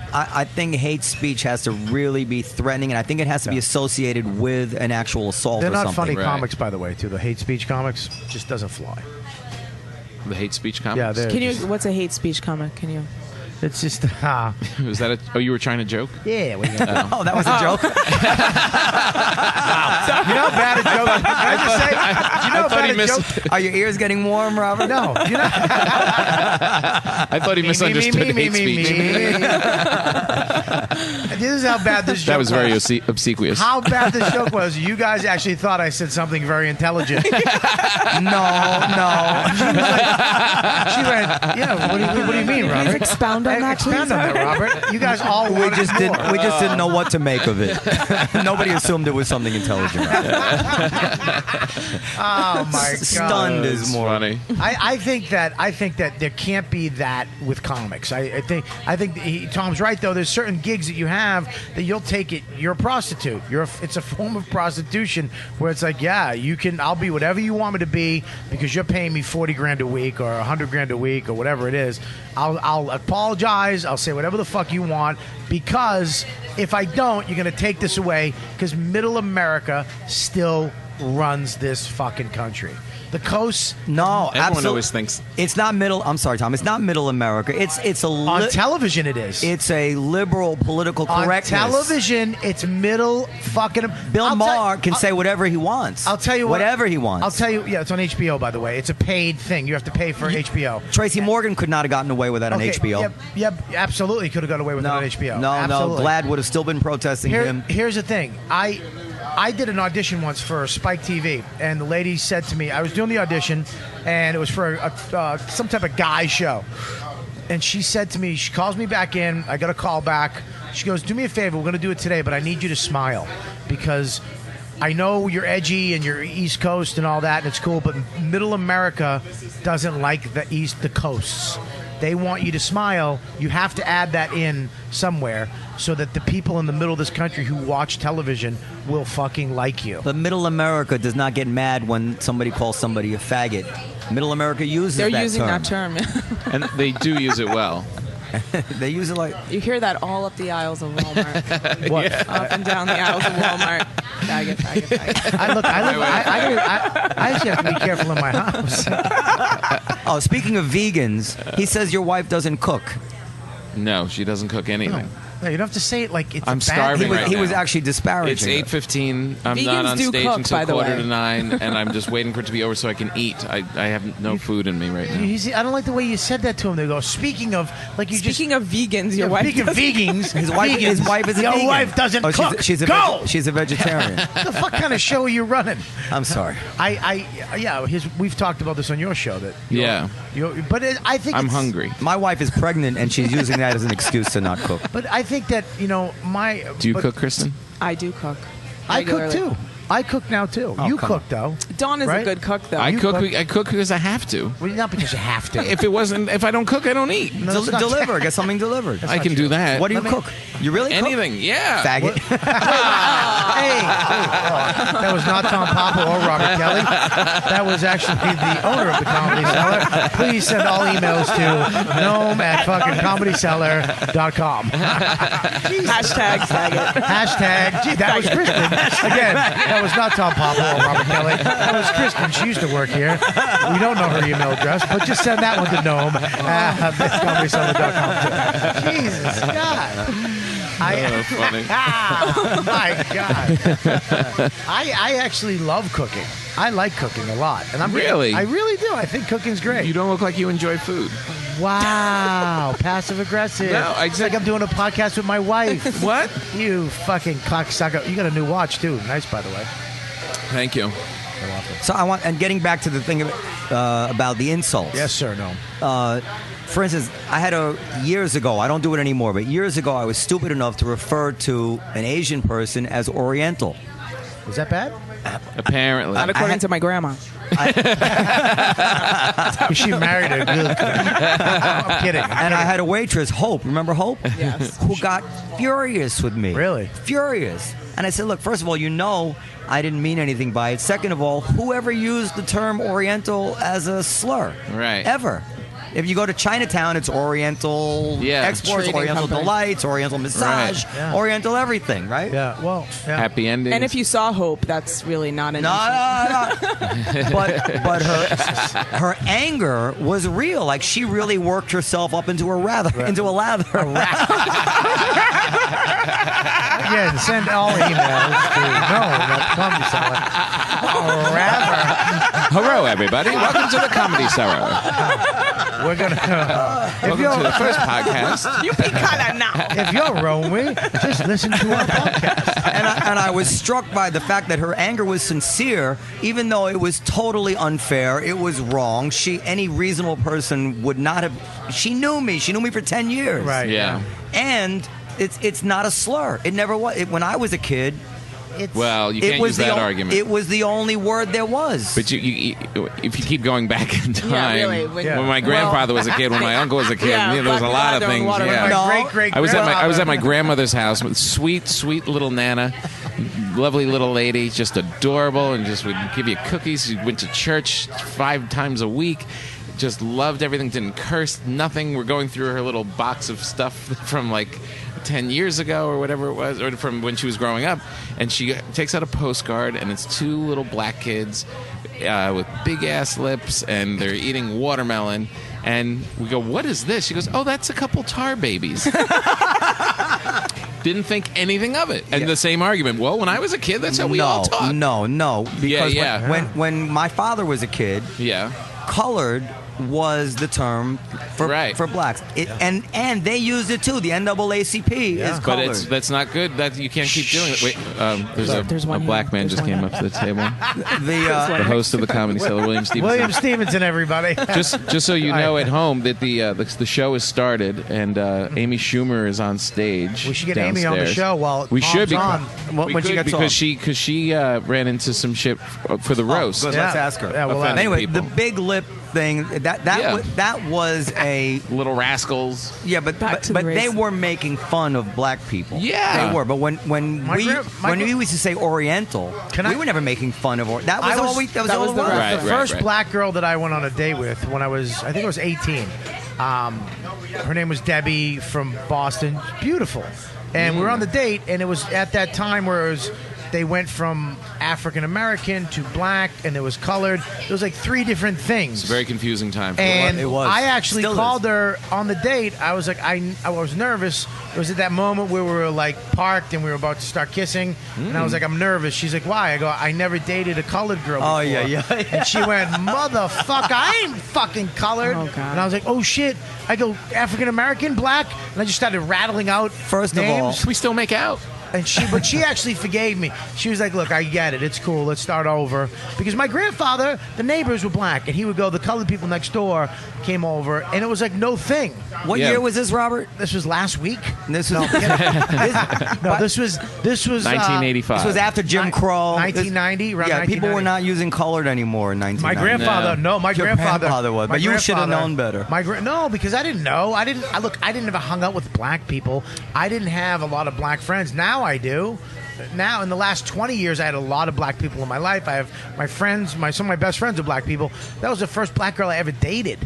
think hate speech has to really be threatening, and I think it has to be associated with an actual assault They're or not something. funny Right. comics, by the way. Too the hate speech comics just doesn't fly. The hate speech comics? Yeah, they're Can you? just- What's a hate speech comic? Can you? It's just Was that you were trying to joke? yeah. What are you gonna do? Oh, that was a joke. You know how bad a joke. Can I just say? You know how thought he bad a missed- joke. Are your ears getting warm, Robert? No, you know. I thought he misunderstood hate speech. This is how bad this joke That was very was. obsequious. How bad this joke was. You guys actually thought I said something very intelligent. No. She went, yeah, what do you mean, Robert? Please expound on that, Expound please. on that, Robert. You guys all We wanted just more. didn't know what to make of it. Nobody assumed it was something intelligent. Oh my god. Stunned is It's more funny. I think that there can't be that with comics. I think Tom's right though. There's certain gigs that you have that you'll take it. You're a prostitute. It's a form of prostitution where it's like, yeah, you can. I'll be whatever you want me to be because you're paying me $40,000 a week or $100,000 a week or whatever it is. I'll apologize. I'll say whatever the fuck you want because if I don't, you're gonna take this away because Middle America still runs this fucking country. The coast. No, Everyone absolutely. always thinks It's not middle. I'm sorry, Tom. It's not middle America. It's a On television, it is. It's a liberal political correctness. On television, it's middle fucking. Bill Maher can say whatever he wants. I'll tell you what. Whatever he wants. I'll tell you. Yeah, it's on HBO, by the way. It's a paid thing. You have to pay for HBO. Tracy Morgan could not have gotten away with that on HBO. Yep, absolutely could have got away with it on HBO. No, Absolutely. Glad would have still been protesting him. Here's the thing. I did an audition once for Spike TV, and the lady said to me, I was doing the audition, and it was for some type of guy show. And she said to me, she calls me back in, I got a call back. She goes, do me a favor, we're going to do it today, but I need you to smile because I know you're edgy and you're East Coast and all that, and it's cool, but Middle America doesn't like the coasts. They want you to smile. You have to add that in somewhere so that the people in the middle of this country who watch television will fucking like you. But Middle America does not get mad when somebody calls somebody a faggot. Middle America uses They're that using term. that term. and they do use it well. They use it like... You hear that all up the aisles of Walmart. What? Up and down the aisles of Walmart. Faggot, faggot, faggot. I actually have to be careful in my house. Oh, speaking of vegans, he says your wife doesn't cook. No, she doesn't cook anything. No, you don't have to say it like it's I'm a bad starving thing. right He was now. actually disparaging. It's 8:15. I'm Vegans not on do stage cook, until by the way. 8:45, and I'm just waiting for it to be over so I can eat. I have no food in me right now. You see, I don't like the way you said that to him. They go, speaking of, like you Speaking of vegans, your wife Speaking of doesn't- vegans, His wife is a your vegan. wife doesn't Oh, cook. She's a vegetarian. What the fuck kind of show are you running? I'm sorry. We've talked about this on your show. That Yeah. I think I'm it's- hungry. My wife is pregnant, and she's using that as an excuse to not cook. But I think that Do you cook, Kristen? I do cook. I cook regularly. too. I cook now too. Oh, You come cook though. Dawn is Right? a good cook, though. I cook because I have to. Well, not because you have to. If I don't cook, I don't eat. No, that's not Deliver. Get something delivered. I can do that. What do you cook? You really cook? Anything? Yeah. Faggot. Hey, that was not Tom Papa or Robert Kelly. That was actually the owner of the Comedy Cellar. Please send all emails to gnome@fuckingcomedycellar.com. Hashtag faggot. Hashtag, gee, that was Kristen. Again, that That was not Tom Papa or Robert Kelly. That was Kristen. She used to work here. We don't know her email address, but just send that one to Noam at comedycellar.com. Jesus, God. Funny. Oh, my God. I actually love cooking. I like cooking a lot. And I'm Really? I really do. I think cooking's great. You don't look like you enjoy food. Wow. Passive aggressive. No, it's like I'm doing a podcast with my wife. What? You fucking cocksucker. You got a new watch, too. Nice, by the way. Thank you. So and getting back to the thing about the insults. Yes, sir. No. For instance, I had years ago, I don't do it anymore, but years ago I was stupid enough to refer to an Asian person as Oriental. Was that bad? Apparently. Not according to my grandma. She married a good I'm kidding. And I had a waitress, Hope, remember Hope? Yes. Who got furious with me. Really? Furious. And I said, look, first of all, I didn't mean anything by it. Second of all, whoever used the term Oriental as a slur? Right. Ever. If you go to Chinatown, it's Oriental Exports, Trading Oriental company. Delights, Oriental Massage, Right. Yeah. Oriental everything, right? Yeah, well, yeah. Happy endings. And if you saw Hope, that's really not an No. But her anger was real. Like she really worked herself up into a lather. Again, send all emails to Comedy Cellar. Hello, everybody. Welcome to the Comedy Cellar. We're gonna. Welcome to the first podcast. You be kind of now. If you're Romy, just listen to our podcast. And I was struck by the fact that her anger was sincere, even though it was totally unfair. It was wrong. Any reasonable person would not have. She knew me. She knew me for 10 years. Right. Yeah. And it's not a slur. It never was. When I was a kid. Well, you can't use that argument. It was the only word there was. But if you keep going back in time, Yeah, really, when my grandfather was a kid, when my uncle was a kid, there was a lot of things. Yeah. My great I was at my grandmother's house with sweet little Nana, lovely little lady, just adorable, and just would give you cookies. She went to church 5 times a week. Just loved everything. Didn't curse. Nothing. We're going through her little box of stuff from like 10 years ago or whatever it was, or from when she was growing up, and she takes out a postcard, and it's 2 little black kids with big ass lips, and they're eating watermelon, and we go, what is this? She goes, oh, that's a couple tar babies. Didn't think anything of it. And the same argument, well, when I was a kid, that's how we all talk. No, because when my father was a kid, colored was the term for blacks, and they used it too. The NAACP is colored. But that's not good. That you can't keep doing it. Wait, there's a black man just came up to the table. The host of the Comedy Cellar, William Stevenson. William Stevenson, everybody. Just so you know at home that the show is started, and Amy Schumer is on stage. We should get downstairs. Amy on the show while we Tom's should be on. When she gets because she ran into some shit for the roast. Good, let's ask her. Yeah, we'll ask anyway, people. the big lip thing that was a Little Rascals. Yeah, but they were making fun of black people. Yeah, they were. But when we used to say Oriental, we were never making fun of Oriental. That was all we. That was all it was. Right, the first black girl that I went on a date with when I was 18. Her name was Debbie from Boston. Beautiful. And we were on the date, and it was at that time where they went from African American to black, and it was colored. There was like 3 different things. It's a very confusing time. And it was. I actually Still called is. her on the date. I was like, I was nervous. It was at that moment where we were like parked and we were about to start kissing, and I was like, I'm nervous. She's like, why? I go, I never dated a colored girl before. Oh yeah. And she went, motherfucker, I ain't fucking colored. Oh, God. And I was like, oh shit. I go, African American, black, and I just started rattling out First names. of all, We still make out. And she actually forgave me. She was like, look, I get it. It's cool. Let's start over. Because my grandfather, the neighbors were black, and he would go, the colored people next door came over, and it was like no thing. what year was this, Robert? This was last week. This was This was 1985. This was after Jim Crow. 1990. Around 1990. People were not using colored anymore in 1990. My grandfather, my Your grandfather was, my but you should have grandfather- known better. No, because I didn't know. I didn't ever hung out with black people. I didn't have a lot of black friends. Now I do. Now, in the last 20 years, I had a lot of black people in my life. I have my friends, some of my best friends are black people. That was the first black girl I ever dated.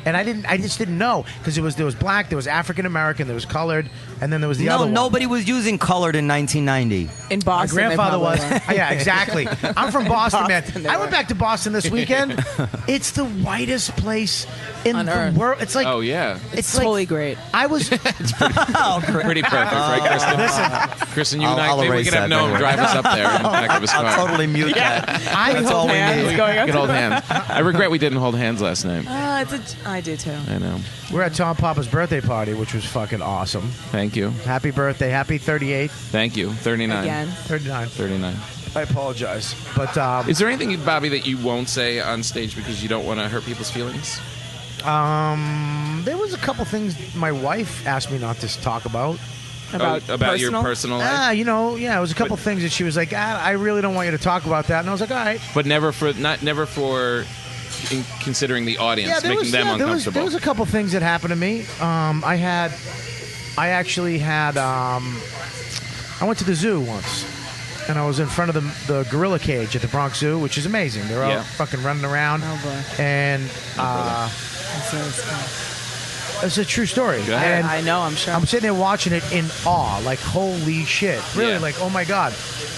And I just didn't know because there was black, there was African American, there was colored, and then there was the other one. Nobody was using colored in 1990. In Boston, my grandfather was. were. Yeah, exactly. I'm from Boston, Boston, man. I went back to Boston this weekend. It's the whitest place in On the earth. world. It's like, Oh yeah, It's like- totally great. I was. pretty perfect, right, Kristen? Listen, Kristen, you and I'll I, maybe we erase could have that, Noam don't drive us up there in the back of his car. I'll totally mute that. That's all we need. Going Good hold hands. I regret we didn't hold hands last night. I do too. I know. we're at Tom Papa's birthday party, which was fucking awesome. Thank you. Happy birthday. Happy 38th. Thank you. 39. Again. 39. 39. I apologize. But Is there anything, Bobby, that you won't say on stage because you don't want to hurt people's feelings? there was a couple things my wife asked me not to talk about. About your personal life? It was a couple things that she was like, I really don't want you to talk about that. And I was like, all right. But never for considering the audience, making them uncomfortable. There was a couple things that happened to me. I went to the zoo once, and I was in front of the gorilla cage at the Bronx Zoo, which is amazing. They're all fucking running around. Oh, boy. And it's a true story. Go ahead. And I know, I'm sure. I'm sitting there watching it in awe, like holy shit, really, Yeah. like oh my god.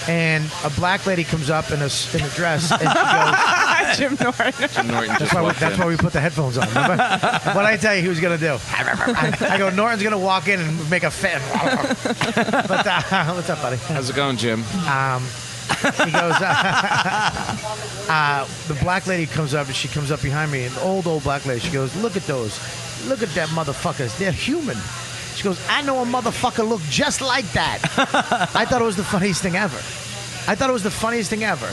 And a black lady comes up in a dress, and she goes, Jim Norton. Jim Norton just walked that's in. why we put the headphones on. Remember? What I tell you he was going to do? I go, Norton's going to walk in and make a fit. But what's up, buddy? How's it going, Jim? He goes, the black lady comes up, and she comes up behind me, an old black lady. She goes, look at those. Look at that motherfuckers. They're human. She goes, I know a motherfucker look just like that. I thought it was the funniest thing ever.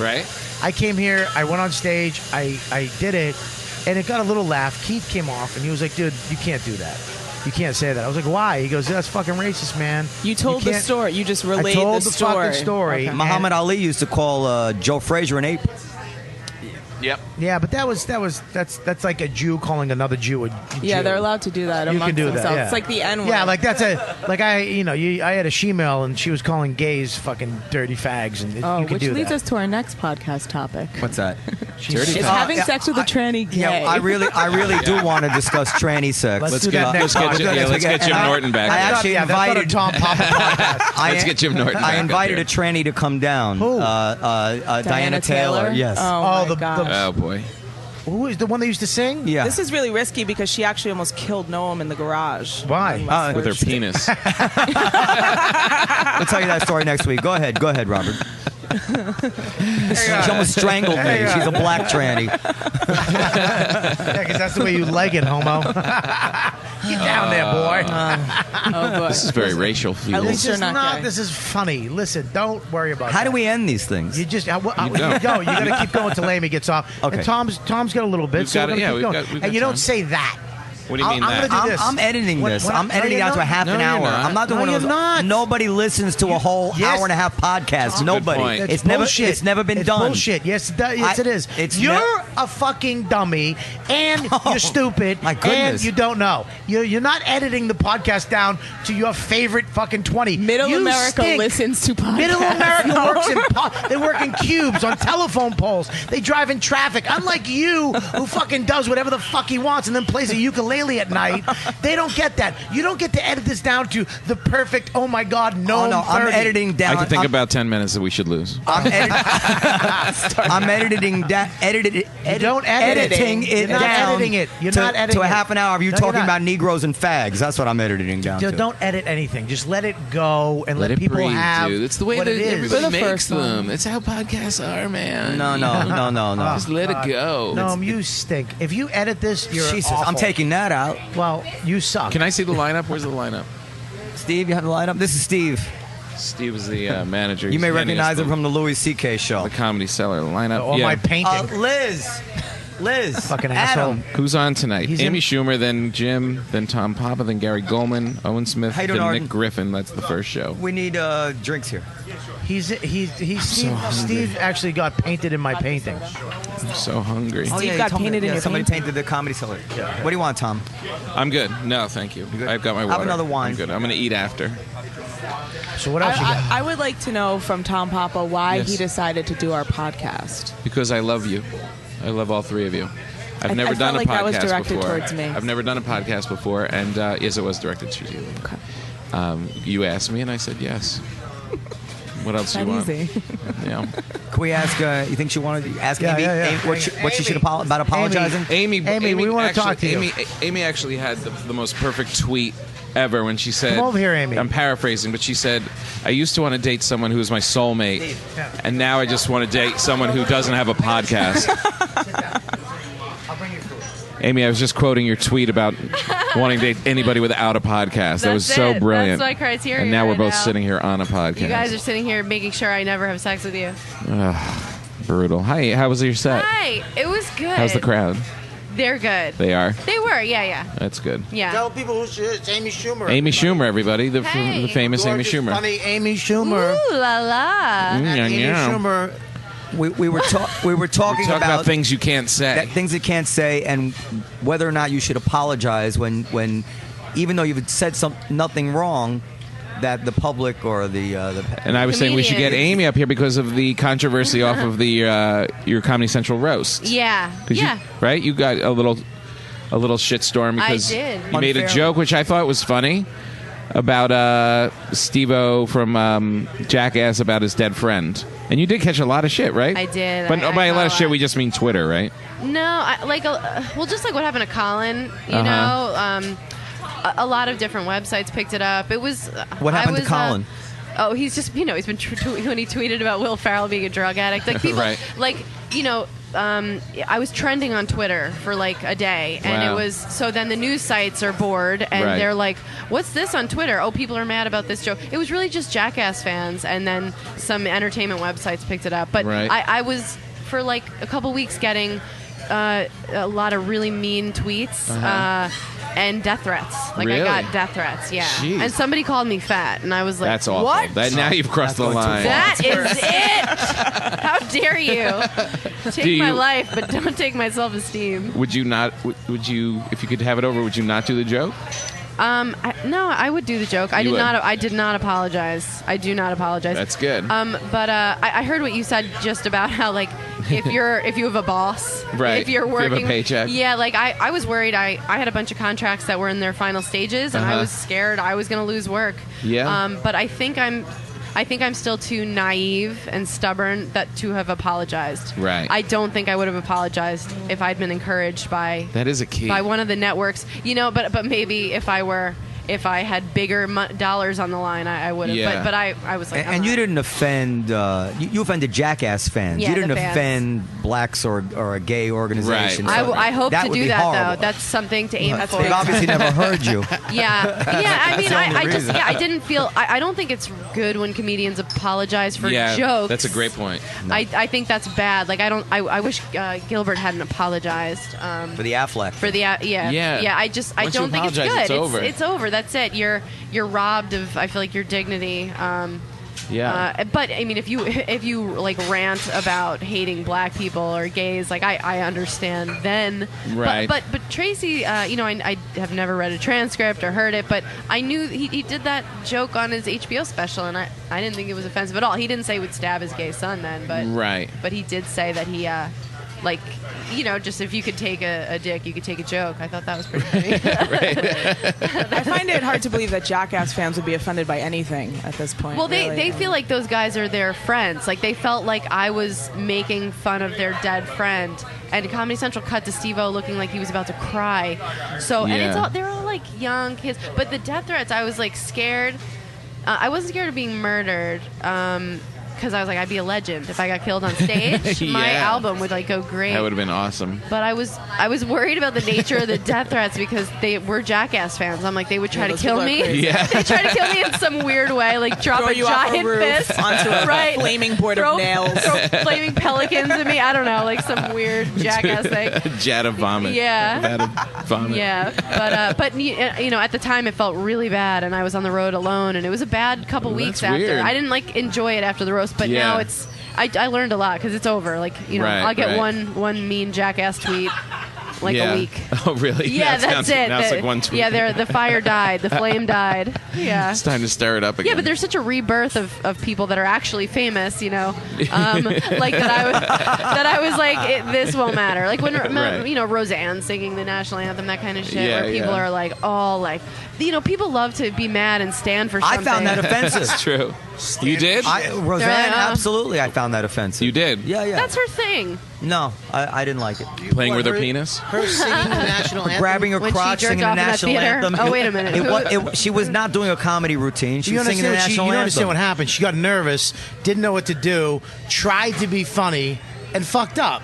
Right? I came here, I went on stage, I did it, and it got a little laugh. Keith came off, and he was like, dude, you can't do that. You can't say that. I was like, why? He goes, that's fucking racist, man. You told the can't- story. You just relayed I told the the story. fucking story. Okay. Muhammad Ali used to call Joe Frazier an ape. Yep. Yeah, but that's like a Jew calling another Jew a Jew. Yeah, they're allowed to do that You amongst can do that. themselves. Yeah. It's like the N word. Yeah, like that's I had a she-mail and she was calling gays fucking dirty fags, and you can which do leads that. us to our next podcast topic. What's that? It's having sex with a tranny gay. Yeah, I really do want to discuss tranny sex. Let's do that next let's get Jim Norton back. I actually that's not a invited Tom Papa podcast. Let's get Jim Norton back I up invited here. a tranny to come down. Who? Diana Taylor. Yes. Oh, my the- gosh. Oh, boy. Who is the one that used to sing? Yeah. This is really risky because she actually almost killed Noam in the garage. Why? With her penis. We'll tell you that story next week. Go ahead, Robert. She almost strangled me. She's a black tranny. Yeah, because that's the way you like it, homo. Get down there, boy. Oh, boy. This is very racial. At least This you're is not gay. This is funny. Listen, don't worry about How that. do we end these things? You just you don't. got to keep going till Amy gets off. Okay. And Tom's got a little bit, We've so got we're it, yeah, gonna keep we've going. got- we've And got you don't time. say that. What do you mean I'm that? gonna do this. I'm editing When- this. when- I'm no, editing it you're out to a not. half No, an you're hour. not. I'm not doing No, one of you're those. not. Nobody listens to a whole Yes. hour and a half podcast. Good Nobody. point. It's never. bullshit. It's never been It's done. bullshit. Yes, it is. It's You're ne- a fucking dummy, and you're stupid, my goodness. and you don't know. You're not editing the podcast down to your favorite fucking 20. Middle You America stink. listens to podcasts. Middle America works in they work in cubes on telephone poles. They drive in traffic. Unlike you, who fucking does whatever the fuck he wants and then plays a ukulele at night. They don't get that. You don't get to edit this down to the perfect. Oh my God, no. Oh no, I'm 30. editing down. I can think I'm, about 10 minutes that we should lose. I'm editing down. You don't edit editing it. it You're not down. editing it. You're to, not editing to a it. half an hour of you No, you're talking not. about Negroes and fags. That's what I'm editing down to. Don't edit anything. Just let it go and let it people breathe, have dude. It's the way what that it is. everybody For the makes first one. them. It's how podcasts are, man. No. Just let it go. No, you stink. If you edit this, you're Jesus, awful. I'm taking that out. Well, you suck. Can I see the lineup? Where's the lineup? Steve, you have the lineup. This is Steve. Steve is the manager. You He's may handing us recognize him from the Louis C.K. show. the Comedy Cellar lineup. Or yeah. my painting? Liz. Fucking Adam. asshole. Who's on tonight? He's Amy in- Schumer, then Jim, then Tom Papa, then Gary Gulman, Owen Smith, How you then doing, Nick Arden? Griffin. That's the first show. We need drinks here. He's Steve actually got painted in my painting. I'm so hungry. Steve you got told me- painted in your somebody painting. painted the Comedy Cellar. What do you want, Tom? I'm good. No, thank you. good? I've got my Have water. another wine. I'm good. I'm going to eat after. So what else you got? I would like to know from Tom Papa why Yes. he decided to do our podcast. Because I love you. I love all three of you. I've never done a like podcast that was directed before. towards me. I've never done a podcast before, and yes, it was directed to you. Okay. You asked me, and I said yes. What else do you want? Easy. Yeah. Can we ask? You think she wanted to ask Yeah, Amy, yeah, yeah. Amy what she should about apologizing? Amy, we wanna actually- talk to you. Amy actually had the most perfect tweet ever when she said, Come over here, Amy. I'm paraphrasing, but she said, I used to want to date someone who was my soulmate, and now I just want to date someone who doesn't have a podcast. I'll bring you food. Amy, I was just quoting your tweet about wanting to date anybody without a podcast. That was so brilliant. That's my criteria. And now we're right both now. sitting here on a podcast. You guys are sitting here making sure I never have sex with you. Brutal. Hi, how was your set? Hi, it was good. How's the crowd? They're good. They are? They were, yeah. That's good. Yeah. Tell people who she is. It's Amy Schumer. Amy Schumer, everybody. The Hey. famous Amy Gorgeous, Schumer. funny Amy Schumer. Ooh la la. Amy Schumer. We were talking Talk about things you can't say. things you can't say, and whether or not you should apologize when even though you've said nothing wrong, that the public or the And I was saying we should get Comedians. Amy up here because of the controversy off of the your Comedy Central roast. Yeah. 'Cause Yeah. You, right? You got a little shitstorm because did. you made a Unfair. joke, which I thought was funny, about Steve-O from Jackass about his dead friend. And you did catch a lot of shit, right? I did. But I by a lot of saw shit, it. we just mean Twitter, right? No, just like what happened to Colin, you Uh-huh. know, a lot of different websites picked it up. It was What happened to Colin? Oh, he's just, he's been when he tweeted about Will Ferrell being a drug addict. Like people, Right. I was trending on Twitter for like a day, and Wow. it was so. Then the news sites are bored, and Right. they're like, "What's this on Twitter? Oh, people are mad about this joke." It was really just Jackass fans, and then some entertainment websites picked it up. But Right. I was for like a couple weeks getting a lot of really mean tweets. And death threats. Like Really? I got death threats, yeah. Jeez. And somebody called me fat, and I was like, That's awful. What? That now you've crossed the That's going too line. That is it. How dare you take my you- life, but don't take my self-esteem. Would you not? Would you, if you could have it over, would you not do the joke? No, I would do the joke. I You did would. not. I did not apologize. I do not apologize. That's good. But I heard what you said just about how like if you have a boss, Right. If you're If you have a working, paycheck. Yeah, like I was worried. I had a bunch of contracts that were in their final stages, and I Uh-huh. was scared I was going to lose work. Yeah. But I think I'm still too naive and stubborn to have apologized. Right. I don't think I would have apologized if I'd been encouraged by That is a key. by one of the networks, but maybe if I had bigger dollars on the line, I would have. Yeah. But I was like, And you didn't offend. You offended Jackass fans. Yeah, you didn't the fans. offend blacks or a gay organization. Right. So I hope that to would do be that horrible. though. That's something to aim for. They've obviously never heard you. Yeah. I mean, the only I just reason. I didn't feel. I don't think it's good when comedians apologize for yeah, jokes. that's a great point. I think that's bad. Like I wish Gilbert hadn't apologized. For the Affleck. For the Yeah. I Once you don't think it's apologize, good. it's over. It's over. That's it. You're robbed of, I feel like, your dignity. Yeah. But I mean, if you like rant about hating black people or gays, like I understand then. Right. But Tracy, I have never read a transcript or heard it, but I knew he did that joke on his HBO special, and I didn't think it was offensive at all. He didn't say he would stab his gay son then, but Right. But he did say that he just if you could take a dick, you could take a joke. I thought that was pretty funny. I find it hard to believe that Jackass fans would be offended by anything at this point. Well, really. they feel like those guys are their friends. Like they felt like I was making fun of their dead friend. And Comedy Central cut to Steve-O looking like he was about to cry. So and they're all like young kids. But the death threats, I was like scared. I wasn't scared of being murdered. Because I was like, I'd be a legend if I got killed on stage. My Yeah. album would like go great. That would have been awesome. But I was worried about the nature of the death threats because they were Jackass fans. I'm like, they would try to those kill people are me. crazy. Yeah. They try to kill me in some weird way, like drop Throw a you off a giant roof fist onto a right. flaming board throw, of nails. throw flaming pelicans at me. I don't know, like some weird Jackass thing. A jet of vomit. Yeah. Vat of vomit. Yeah, but at the time it felt really bad, and I was on the road alone, and it was a bad couple weeks That's after. weird. I didn't like enjoy it after the roast, but Yeah. now I learned a lot because it's over. Like Right, I'll get right. one mean Jackass tweet. like a week. Oh, really? Yeah, that's it. Now it's like one tweet. Yeah, the fire died. The flame died. Yeah. It's time to stir it up again. Yeah, but there's such a rebirth of people that are actually famous, like that I was like, this won't matter. Like when, Roseanne singing the national anthem, that kind of shit, where people are like, all like, people love to be mad and stand for something. I found that offensive. That's true. You did? Roseanne, absolutely, I found that offensive. You did? Yeah. That's her thing. No, I didn't like it. Playing with her penis? Her singing the national anthem? Grabbing her crotch, singing the national anthem. Oh, wait a minute. She was not doing a comedy routine. She was singing the national anthem. You don't understand what happened. She got nervous, didn't know what to do, tried to be funny, and fucked up.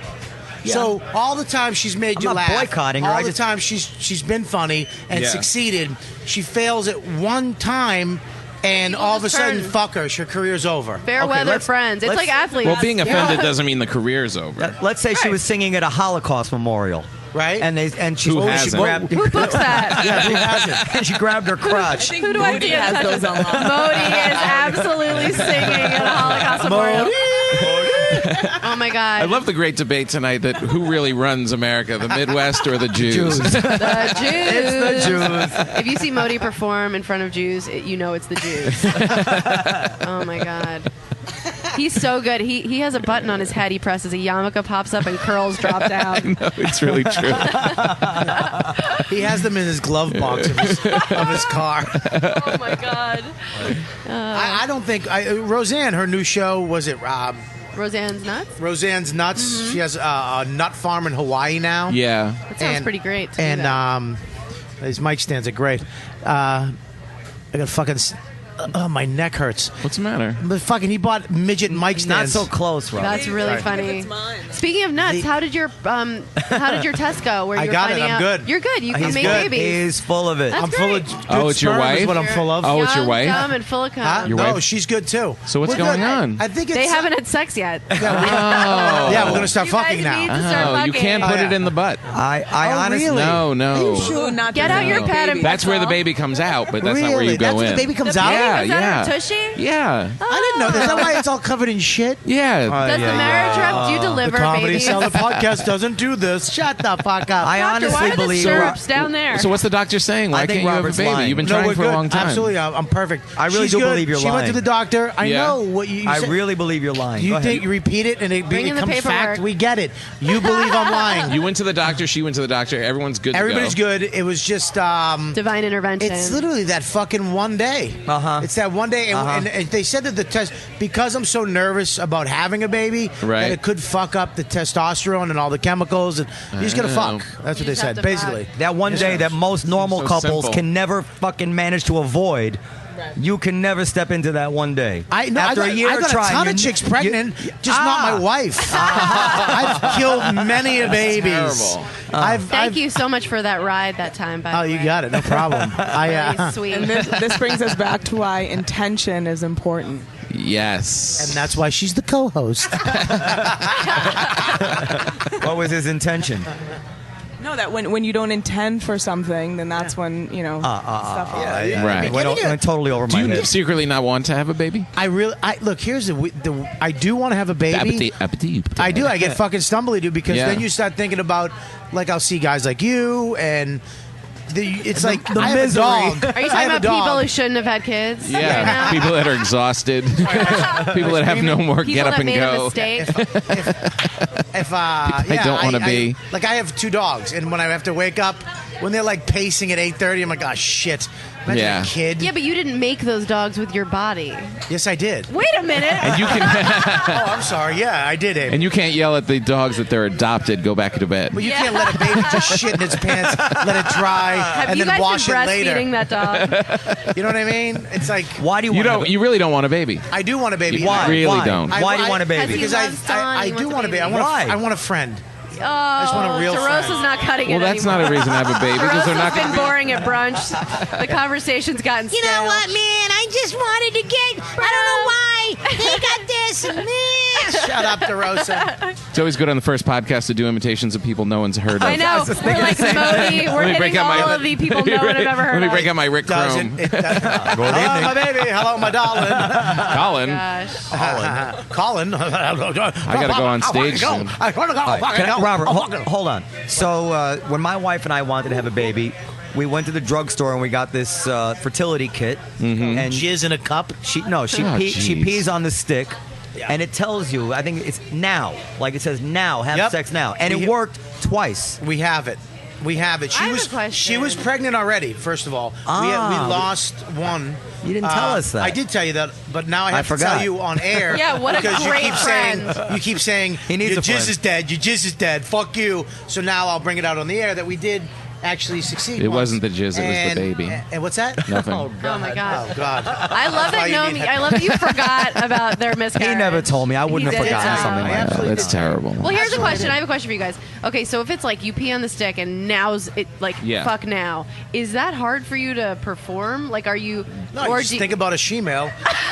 Yeah. So all the time she's made you laugh. Boycotting her. All the time she's been funny and succeeded. She fails at one time, and all of a sudden, fuck her. Her career's over. Fair weather friends. It's like athletes. Well, being offended doesn't mean the career's over. Let's say she was singing at a Holocaust memorial. Right? And she who hasn't? Who books that? Yeah, who hasn't? And she grabbed her crotch. Who do I think has those on? Modi is absolutely singing at a Holocaust memorial. Oh my God! I love the great debate tonight that who really runs America, the Midwest or the Jews? The Jews. It's the Jews. If you see Modi perform in front of Jews, you know it's the Jews. Oh my God. He's so good. He has a button on his head. He presses a yarmulke, pops up, and curls drop down. I know, it's really true. He has them in his glove box of his car. Oh my God. I don't think Roseanne. Her new show was it? Roseanne's Nuts? Roseanne's Nuts. Mm-hmm. She has a nut farm in Hawaii now. Yeah. That sounds pretty great. These mic stands are great. I got fucking... my neck hurts. What's the matter? But he bought midget mic stands. Not so close, Rob. That's really funny. Speaking of nuts, how did your test go? Where I got it. I'm good. You're good. You can He's make good. babies. He's full of it. That's I'm full of. Oh, it's your sperm wife? Is what I'm full of. Oh, it's your wife? Dumb and full of cum. Huh? Your No, wife? she's good too. So what's We're going good. on? I think it's, They haven't had sex yet. Yeah, we're gonna start You fucking guys need now. to start Oh, you fucking. can't put it in the butt. I honestly... really? No. Sure, not Get out your pad and That's where the pencil. baby comes out, but that's not where you go That's where in. the baby comes The out. baby Yeah, comes out yeah. of her tushy? Yeah. I didn't know. Is that why it's all covered in shit? Yeah. Does the marriage rep do deliver The Comedy babies? Cellar podcast doesn't do this. Shut the fuck up. I Doctor, why honestly are the believe... syrups down there? So what's the doctor saying? Why I think can't you have a Robert's baby? lying. You've been No, trying we're for a good. long time. Absolutely, I'm perfect. I really She's do good. believe you're She went lying. to the doctor. I Yeah. know what you I said. really believe you're lying. You Go think ahead. you repeat it and it Bring in the becomes paperwork. fact? We get it. You believe I'm lying. You went to the doctor. She went to the doctor. Everyone's good Everybody's to go. good. It was just Divine intervention. it's literally that fucking one day. Uh-huh. It's that one day, and they said that the test, because I'm so nervous about having a baby, Right. that it could fuck up the testosterone and all the chemicals, and you're just gonna fuck. That's what they just have said, to basically. That one day that most normal so couples simple. can never fucking manage to avoid. You can never step into that one day. After a year I got of trying, a ton of chicks pregnant, just not my wife. I've killed many a babies. Terrible. Thank you so much for that ride that time, by Oh, the way. you got it. No problem. Really sweet. And this brings us back to why intention is important. Yes. And that's why she's the co-host. what was his intention? No, that when you don't intend for something, then that's when, stuff Right. Went totally over Do my you head. secretly not want to have a baby? Look. Here's I do want to have a baby. I do. I get fucking stumbly, dude, because then you start thinking about, like, I'll see guys like you, and it's like the I have a misery. dog. Are you talking about people who shouldn't have had kids? Yeah. People that are exhausted. People that have no more People get up that and made a go. mistake. I don't wanna be. Like, I have 2 dogs, and when I have to wake up, when they're like pacing at 8:30, I'm like, oh shit. Imagine Yeah. a kid. Yeah, but you didn't make those dogs with your body. Yes, I did. Wait a minute. And you can Oh, I'm sorry. Yeah, I did, Abe. and you can't yell at the dogs that they're adopted. Go back to bed. But you can't let a baby just shit in its pants, let it dry, Have and you then guys wash been it later. breastfeeding that dog? You know what I mean? It's like, Why do you You want don't. You really don't want a baby. I do want a baby. You really Why? don't. Why do you want a I- baby? Because He loves Dawn, I he do wants want a a baby. baby. I want a friend. Oh, just want a real DeRosa's friend. not cutting Well, it that's anymore. not a reason to have a baby because they're not DeRosa's going been boring at brunch. The conversation's gotten stale. You know what, man? I just wanted to get. I don't know why they got this. And, man, Shut up, DeRosa. It's always good on the first podcast to do imitations of people no one's heard of. I know. We're like Smokey. We're hitting all of the people no one have ever heard of. Let me break out my Rick Chrome. Hello, my baby. Hello, my darling. Colin. Gosh. Colin. I got to go on stage soon. Robert, hold on. So when my wife and I wanted to have a baby, we went to the drugstore and we got this fertility kit. And Jizz in a cup? She pees on the stick. Yeah. And it tells you, I think it's now. Like it says now, have sex now. And it worked twice. We have it. We have it. She was pregnant already, first of all. We lost one. You didn't tell us that. I did tell you that, but now I have to tell you on air. Yeah, what a great friend. You keep saying, he needs your a friend. jizz is dead, your jizz is dead, fuck you. So now I'll bring it out on the air that we did actually succeed. It once. wasn't the jizz, it was the baby. And what's that? Nothing. Oh my God. Oh God. I love that. I love that you forgot about their miscarriage. He never told me. I wouldn't have forgotten something like that. That's terrible. Well, here's a question. I have a question for you guys. Okay, so if it's like you pee on the stick and now's it like fuck now, is that hard for you to perform? Like, are you? No, or just think about a she-male.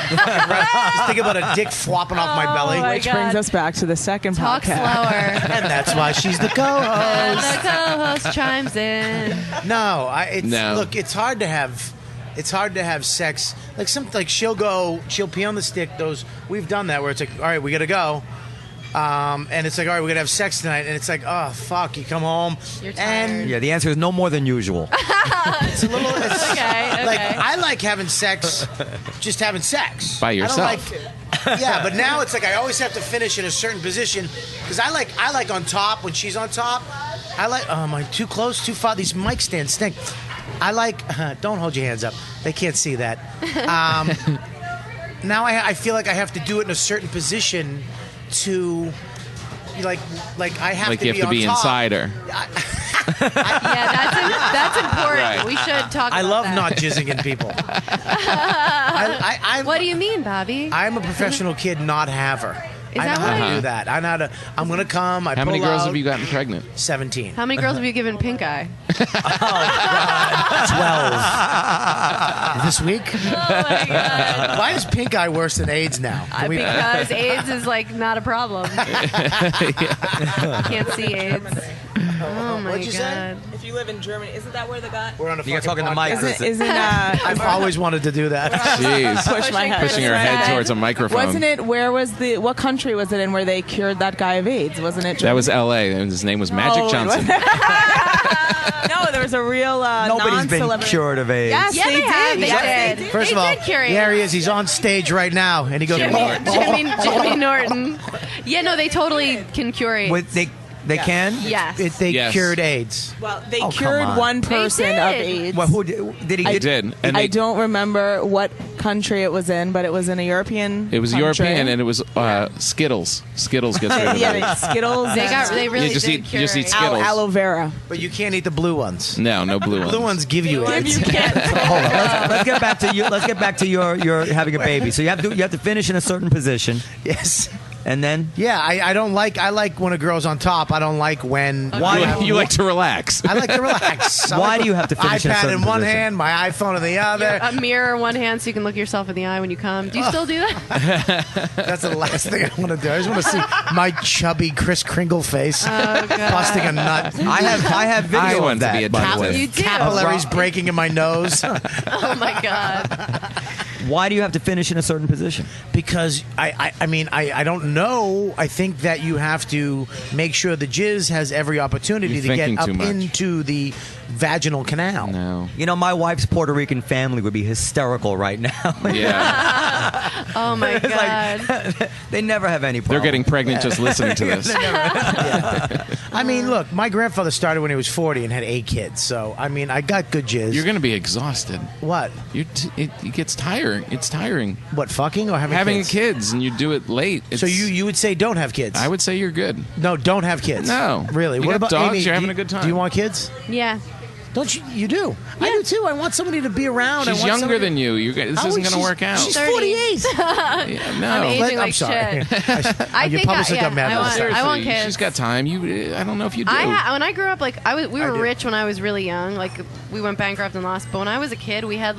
Just think about a dick flopping off my belly. Which brings us back to the second Talk podcast. slower. And that's why she's the co-host. And the co-host chimes in. Look, it's hard to have sex. Like she'll pee on the stick. We've done that where it's like, all right, we gotta go. And it's like, all right, we're gonna have sex tonight, and it's like, oh fuck, you come home. You're tired. And the answer is no more than usual. it's a little. Okay. Like I like having sex, just having sex by yourself. Yeah, but now it's like I always have to finish in a certain position because I like on top when she's on top. I like. Oh, am I too close? Too far? These mic stands stink. I like. Don't hold your hands up. They can't see that. Now I feel like I have to do it in a certain position to. Like I have to be on top. Like you have to be inside her. Yeah, that's important. Right. We should talk about I love that. not jizzing in people. What do you mean, Bobby? I'm a professional kid, not haver. Is that I know how what to do that. I'm going to come. How many girls have you gotten pregnant? 17. How many girls have you given pink eye? 12. This week? Oh, my God. Why is pink eye worse than AIDS now? Because AIDS is, like, not a problem. Can't see AIDS. Oh, my What'd you God. say? If you live in Germany, isn't that where they got? We're on a You're fucking talking to Mike. Isn't I've always wanted to do that. Jeez. push my head. Pushing her head towards a microphone. Wasn't it? What country was it in where they cured that guy of AIDS? Wasn't it? Germany? That was L.A. and his name was Magic Johnson. No, there was a real Nobody's been cured of AIDS. Yes, Yeah, they have. Yes, They did. First They of all, did cure him. there he is. He's on stage right now, and he goes, Jimmy Norton. Yeah, no, they totally can cure AIDS. They can? Yes. They cured AIDS. Well, they come cured on. one person did. of AIDS. Well, who did he? They did. And I don't remember what country it was in, but it was in a European. It was country. European, and it was Skittles. Skittles gets rid of Yeah, it. Skittles. They really You just did eat- cure you just eat AIDS. Skittles. Aloe vera. But you can't eat the blue ones. No blue ones. Blue ones give you AIDS. You can't. Hold on. Let's get back to you. Let's get back to your having a baby. So you have to finish in a certain position, Yes. and then Yeah, I don't like. I like when a girl's on top. I don't like when. You like to relax. I like to relax. Why do you have to finish in a iPad certain in one position? hand, my iPhone in the other. A mirror in one hand so you can look yourself in the eye when you come. Do you still do that? That's the last thing I want to do. I just want to see my chubby Kris Kringle face Oh, God. busting a nut. I have video I of want to that. be a by the doctor. way. You do? Capillaries breaking in my nose Oh, my God. Why do you have to finish in a certain position? because I mean I don't know. I think that you have to make sure the jizz has every opportunity You're to get thinking up too much. into the vaginal canal. No. You know, my wife's Puerto Rican family would be hysterical right now. Yeah. Oh, my It's God. like, they never have any problem. They're getting pregnant just listening to this. I mean, look, my grandfather started when he was 40 and had 8 kids. So I mean, I got good jizz. You're going to be exhausted. What? It gets tiring. It's tiring. What? Fucking or having kids? kids and you do it late. So you would say don't have kids? I would say you're good. No, don't have kids. No. Really? You what got about dogs, Amy? you're having a good time. Do you want kids? Yeah. Don't you? You do. I do too. I want somebody to be around. She's younger than you. This isn't going to work out. She's 48. No. I'm aging like sorry. shit. I think I want kids. She's got time. I don't know if you do. When I grew up, we were rich when I was really young. Like we went bankrupt and lost. But when I was a kid, we had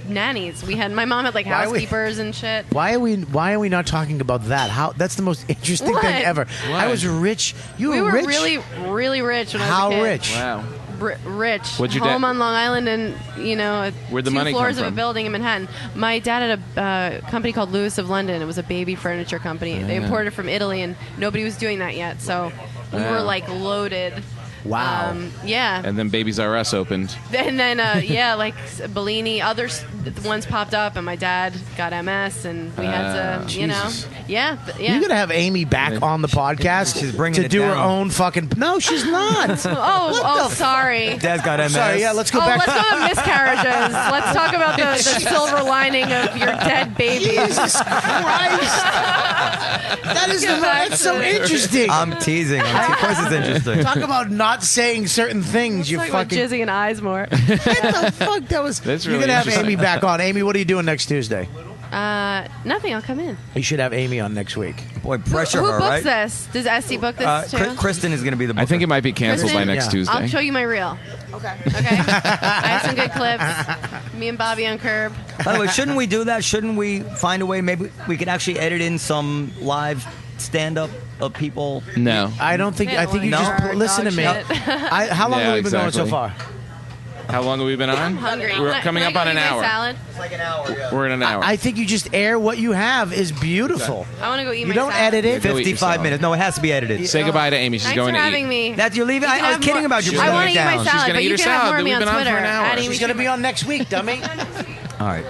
nannies. My mom had housekeepers and shit. Why are we not talking about that? That's the most interesting thing ever. What? I was rich. We were rich? really, really rich when I was a kid. How rich? Wow. Rich. What'd your home dad- on Long Island and Where'd the 2 money floors come of a from? building in Manhattan. My dad had a company called Lewis of London. It was a baby furniture company. They imported it from Italy, and nobody was doing that yet. So we were loaded. Wow. Yeah. And then Babies R Us opened. And then Bellini, others ones popped up, and my dad got MS, and we had to, Jesus. yeah. You're gonna have Amy back on the podcast She's bringing to it do her down. own fucking. No, she's not. Sorry. Dad's got MS. Sorry. Yeah, let's go back. Let's go to miscarriages. Let's talk about the silver lining of your dead baby. Jesus Christ. That's so interesting. I'm teasing. Of course it's interesting. Talk about not saying certain things. You Talk about fucking. jizzing in eyes more. What the fuck? That was. That's You're really gonna have interesting. Amy back on. Amy, what are you doing next Tuesday? Nothing. I'll come in. You should have Amy on next week. Boy, pressure Who her, books right? this? Does Esty book this too? Kristen is going to be the booker. I think it might be canceled by Kristen? next Yeah. Tuesday. I'll show you my reel. Okay. Okay. I have some good clips. Me and Bobby on Curb. By the way, shouldn't we do that? Shouldn't we find a way? Maybe we could actually edit in some live stand-up of people. No. I don't think. I think you No. just listen to me. Dog shit. How long Yeah, have we been going so exactly. far? How long have we been on? I'm hungry. We're Can coming I up go on eat an my hour. salad? It's like an hour. Yeah. We're in an hour. I think you just air what you have is beautiful. I want to go eat You my don't salad. edit it. Go eat 55 yourself. minutes. No, it has to be edited. Say goodbye to Amy. She's Thanks going for to having eat. me. That you're leaving? You I can was have kidding more- about you. I bringing want it to eat my down. salad, gonna but eat you her can have salad. more of me We've on been on for Twitter. an hour. at Amy She's gonna be on next week, dummy. All right.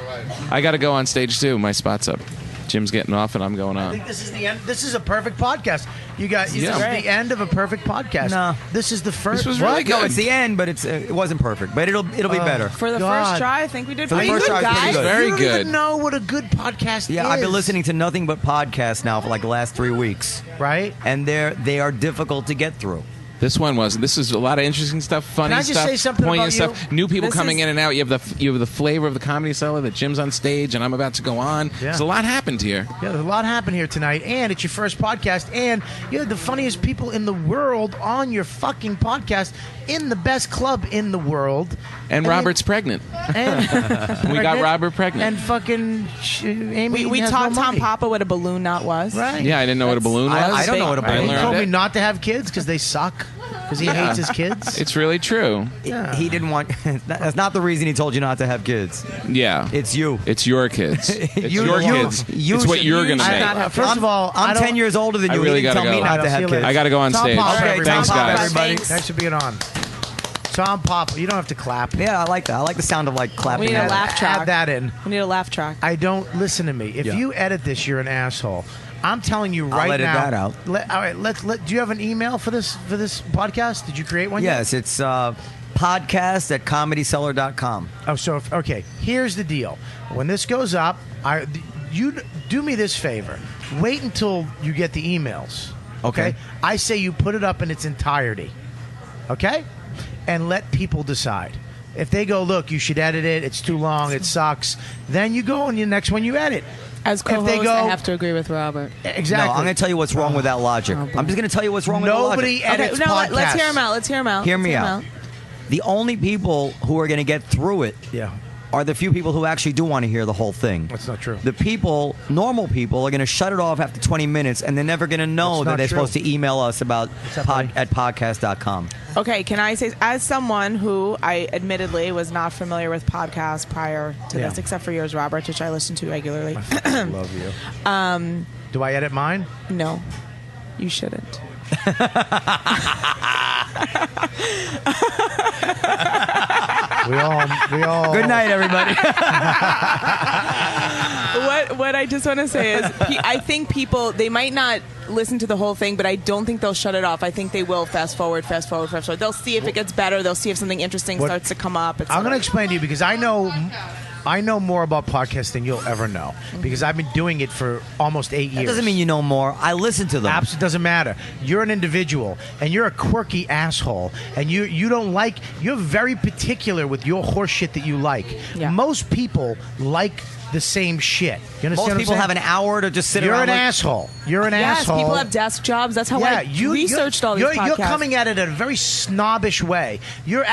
I got to go on stage too. My spot's up. Jim's getting off, and I'm going I on. think this is the end. This is a perfect podcast. You got. This Yeah. is the end of a perfect podcast. No. This is the first. This was What? really good. No, it's the end, but it wasn't perfect. But it'll be better. For the God. first try, I think we did For the pretty first good, try, it's pretty guys. good. Very you don't good. even know what a good podcast Yeah, is. I've been listening to nothing but podcasts now for like the last 3 weeks, Right? and they are difficult to get through. This one wasn't. This is a lot of interesting stuff, funny Can I just stuff, say something poignant about you? stuff, new people This coming is- in and out. You have the flavor of the Comedy Cellar. That Jim's on stage, and I'm about to go on. Yeah. There's a lot happened here. Yeah, there's a lot happened here tonight, and it's your first podcast, and you had the funniest people in the world on your fucking podcast in the best club in the world. And Robert's pregnant. We got Robert pregnant. And fucking Amy. We has taught no Tom money. Papa what a balloon knot was. Right? Yeah, I didn't know what a balloon was. I don't know what a I balloon He is. learned told me it. not to have kids because they suck. Because he hates his kids. It's really true. Yeah. He didn't want. That's not the reason he told you not to have kids. Yeah. It's you. It's your kids. It's You- your you- kids. you It's what should- you're you going to should make. not have First of all, I'm 10 years older than I you. really He didn't gotta tell me go. not to See have you kids. later. I got to go on Tom stage. Papa, Okay, Thanks, Tom Papa, guys. everybody. Thanks for being on. Tom Papa, you don't have to clap. Yeah, I like that. I like the sound of like clapping. We need a hands. laugh track. Add that in. We need a laugh track. I don't listen to me. If Yeah. you edit this, you're an asshole. I'm telling you I'll right edit now. that out. All right, do you have an email for this podcast? Did you create one? yet? Yes, it's podcast@comedycellar.com. Oh, so okay. Here's the deal. When this goes up, you do me this favor. Wait until you get the emails. Okay. I say you put it up in its entirety. Okay, and let people decide. If they go, look, you should edit it. It's too long. It sucks. Then you go on your next one. You edit. As if they co-host, go- I have to agree with Robert. Exactly. No, I'm going to tell you what's wrong with that logic. I'm just going to tell you what's wrong with Nobody that logic. edits Okay, no, podcasts. let's hear him out. Let's hear him out. Hear Let's me out. The only people who are going to get through it Yeah, are the few people who actually do want to hear the whole thing. that's not true. The people, normal people, are going to shut it off after 20 minutes, and they're never going to know That's that not they're true. supposed to email us about up, buddy? at podcast.com. Okay, can I say, as someone who I admittedly was not familiar with podcasts prior to Yeah. this, except for yours, Robert, which I listen to regularly. I love you. Do I edit mine? No, you shouldn't. We all. Good night, everybody. What I just want to say is, I think people, they might not listen to the whole thing, but I don't think they'll shut it off. I think they will fast forward. They'll see if it gets better. They'll see if something interesting What- starts to come up. I'm going to explain to you because I know I know more about podcasts than you'll ever know because I've been doing it for almost 8 years. That doesn't mean you know more. I listen to them. Absolutely doesn't matter. You're an individual, and you're a quirky asshole, and you don't like. You're very particular with your horse shit that you like. Yeah. Most people like the same shit. You understand? Most people have an hour to just sit You're around. an asshole. You're an Yes, asshole. people have desk jobs. That's how I researched all these podcasts. You're coming at it in a very snobbish way. You're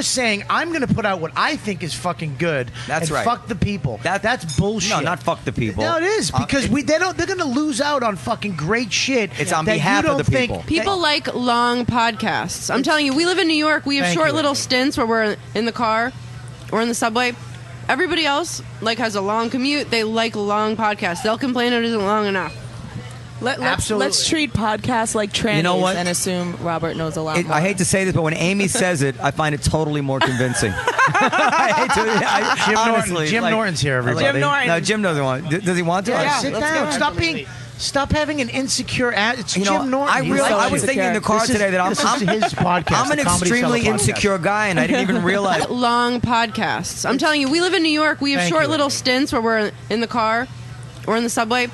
saying I'm going to put out what I think is fucking good. That's and right. Fuck the people. That's bullshit. No, not fuck the people. No, it is because they're going to lose out on fucking great shit. It's on that behalf you of don't the think- people. People like long podcasts. I'm telling you, we live in New York. We have Thank short you. little stints where we're in the car or in the subway. Everybody else has a long commute. They like long podcasts. They'll complain it isn't long enough. Let's treat podcasts like trannies You know what? and assume Robert knows a lot more. I hate to say this, but when Amy says it, I find it totally more convincing. I hate to, honestly, Jim Norton's here, everybody. Jim Norton. No, Jim doesn't want. Does he want to? Yeah. Sit let's down. go. Stop having an insecure attitude. It's You know, Jim Norton. I was thinking in the car today that this is his podcast. I'm an the Comedy extremely Cellar podcast. insecure guy, and I didn't even realize. Long podcasts. I'm telling you, we live in New York. We have Thank short you. little stints where we're in the car or in the subway.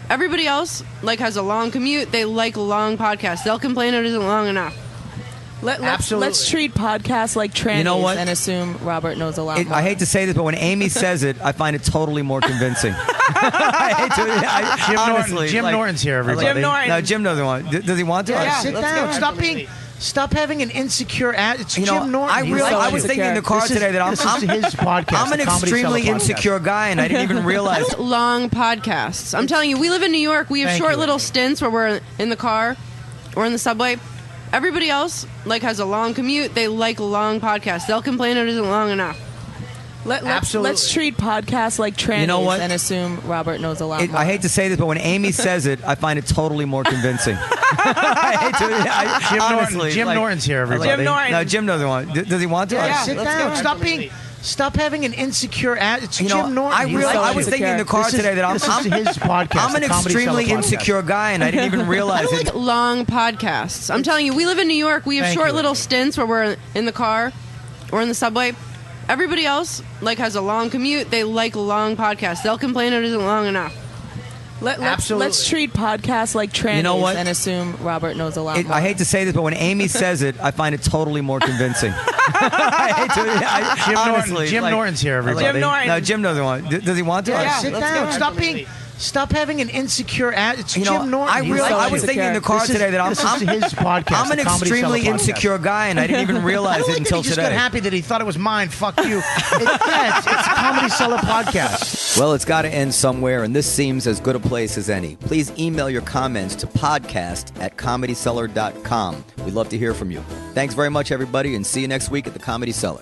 Everybody else has a long commute. They like long podcasts. They'll complain it isn't long enough. Let's treat podcasts like trannies You know what? and assume Robert knows a lot more. I hate to say this, but when Amy says it, I find it totally more convincing. I hate to, honestly, Jim Norton's here, everybody. Jim Norton. No, Jim doesn't want. Does he want to? Yeah. Sit let's down. go. Stop having an insecure attitude. It's You know, Jim Norton. I was thinking in the car This is- today that this is I'm his podcast. I'm an the Comedy extremely Cellar podcast. insecure guy, and I didn't even realize. Long podcasts. I'm telling you, we live in New York. We have Thank short you. little stints where we're in the car or in the subway. Everybody else has a long commute. They like long podcasts. They'll complain it isn't long enough. Let's treat podcasts like trannies You know what? and assume Robert knows a lot more. I hate to say this, but when Amy says it, I find it totally more convincing. I hate to, honestly, Jim Norton's here, everybody. Jim Norton. No, Jim doesn't want. Does he want to? Yeah. Sit let's down. go. Stop having an insecure attitude. It's You know, Jim Norton. I was thinking in the car This is- today that this is his podcast. I'm an the Comedy extremely Cellar podcast. insecure guy, and I didn't even realize it. Long podcasts. I'm telling you, we live in New York. We have Thank short you. little stints where we're in the car or in the subway. Everybody else has a long commute. They like long podcasts. They'll complain it isn't long enough. Let's treat podcasts like trannies You know what? and assume Robert knows a lot more. I hate to say this, but when Amy says it, I find it totally more convincing. I hate to, honestly, Jim Norton's here, everybody. Jim Norton. No, Jim doesn't want. Does he want to? Yeah. Sit let's down. go. Stop having an insecure attitude. It's You know, Jim Norton. I was thinking in the car This is- today that this is his podcast. I'm an the Comedy extremely Cellar podcast. insecure guy, and I didn't even realize it until he just today. got happy that he thought it was mine. Fuck you. It's a Comedy Cellar podcast. Well, it's got to end somewhere, and this seems as good a place as any. Please email your comments to podcast@comedycellar.com. We'd love to hear from you. Thanks very much, everybody, and see you next week at the Comedy Cellar.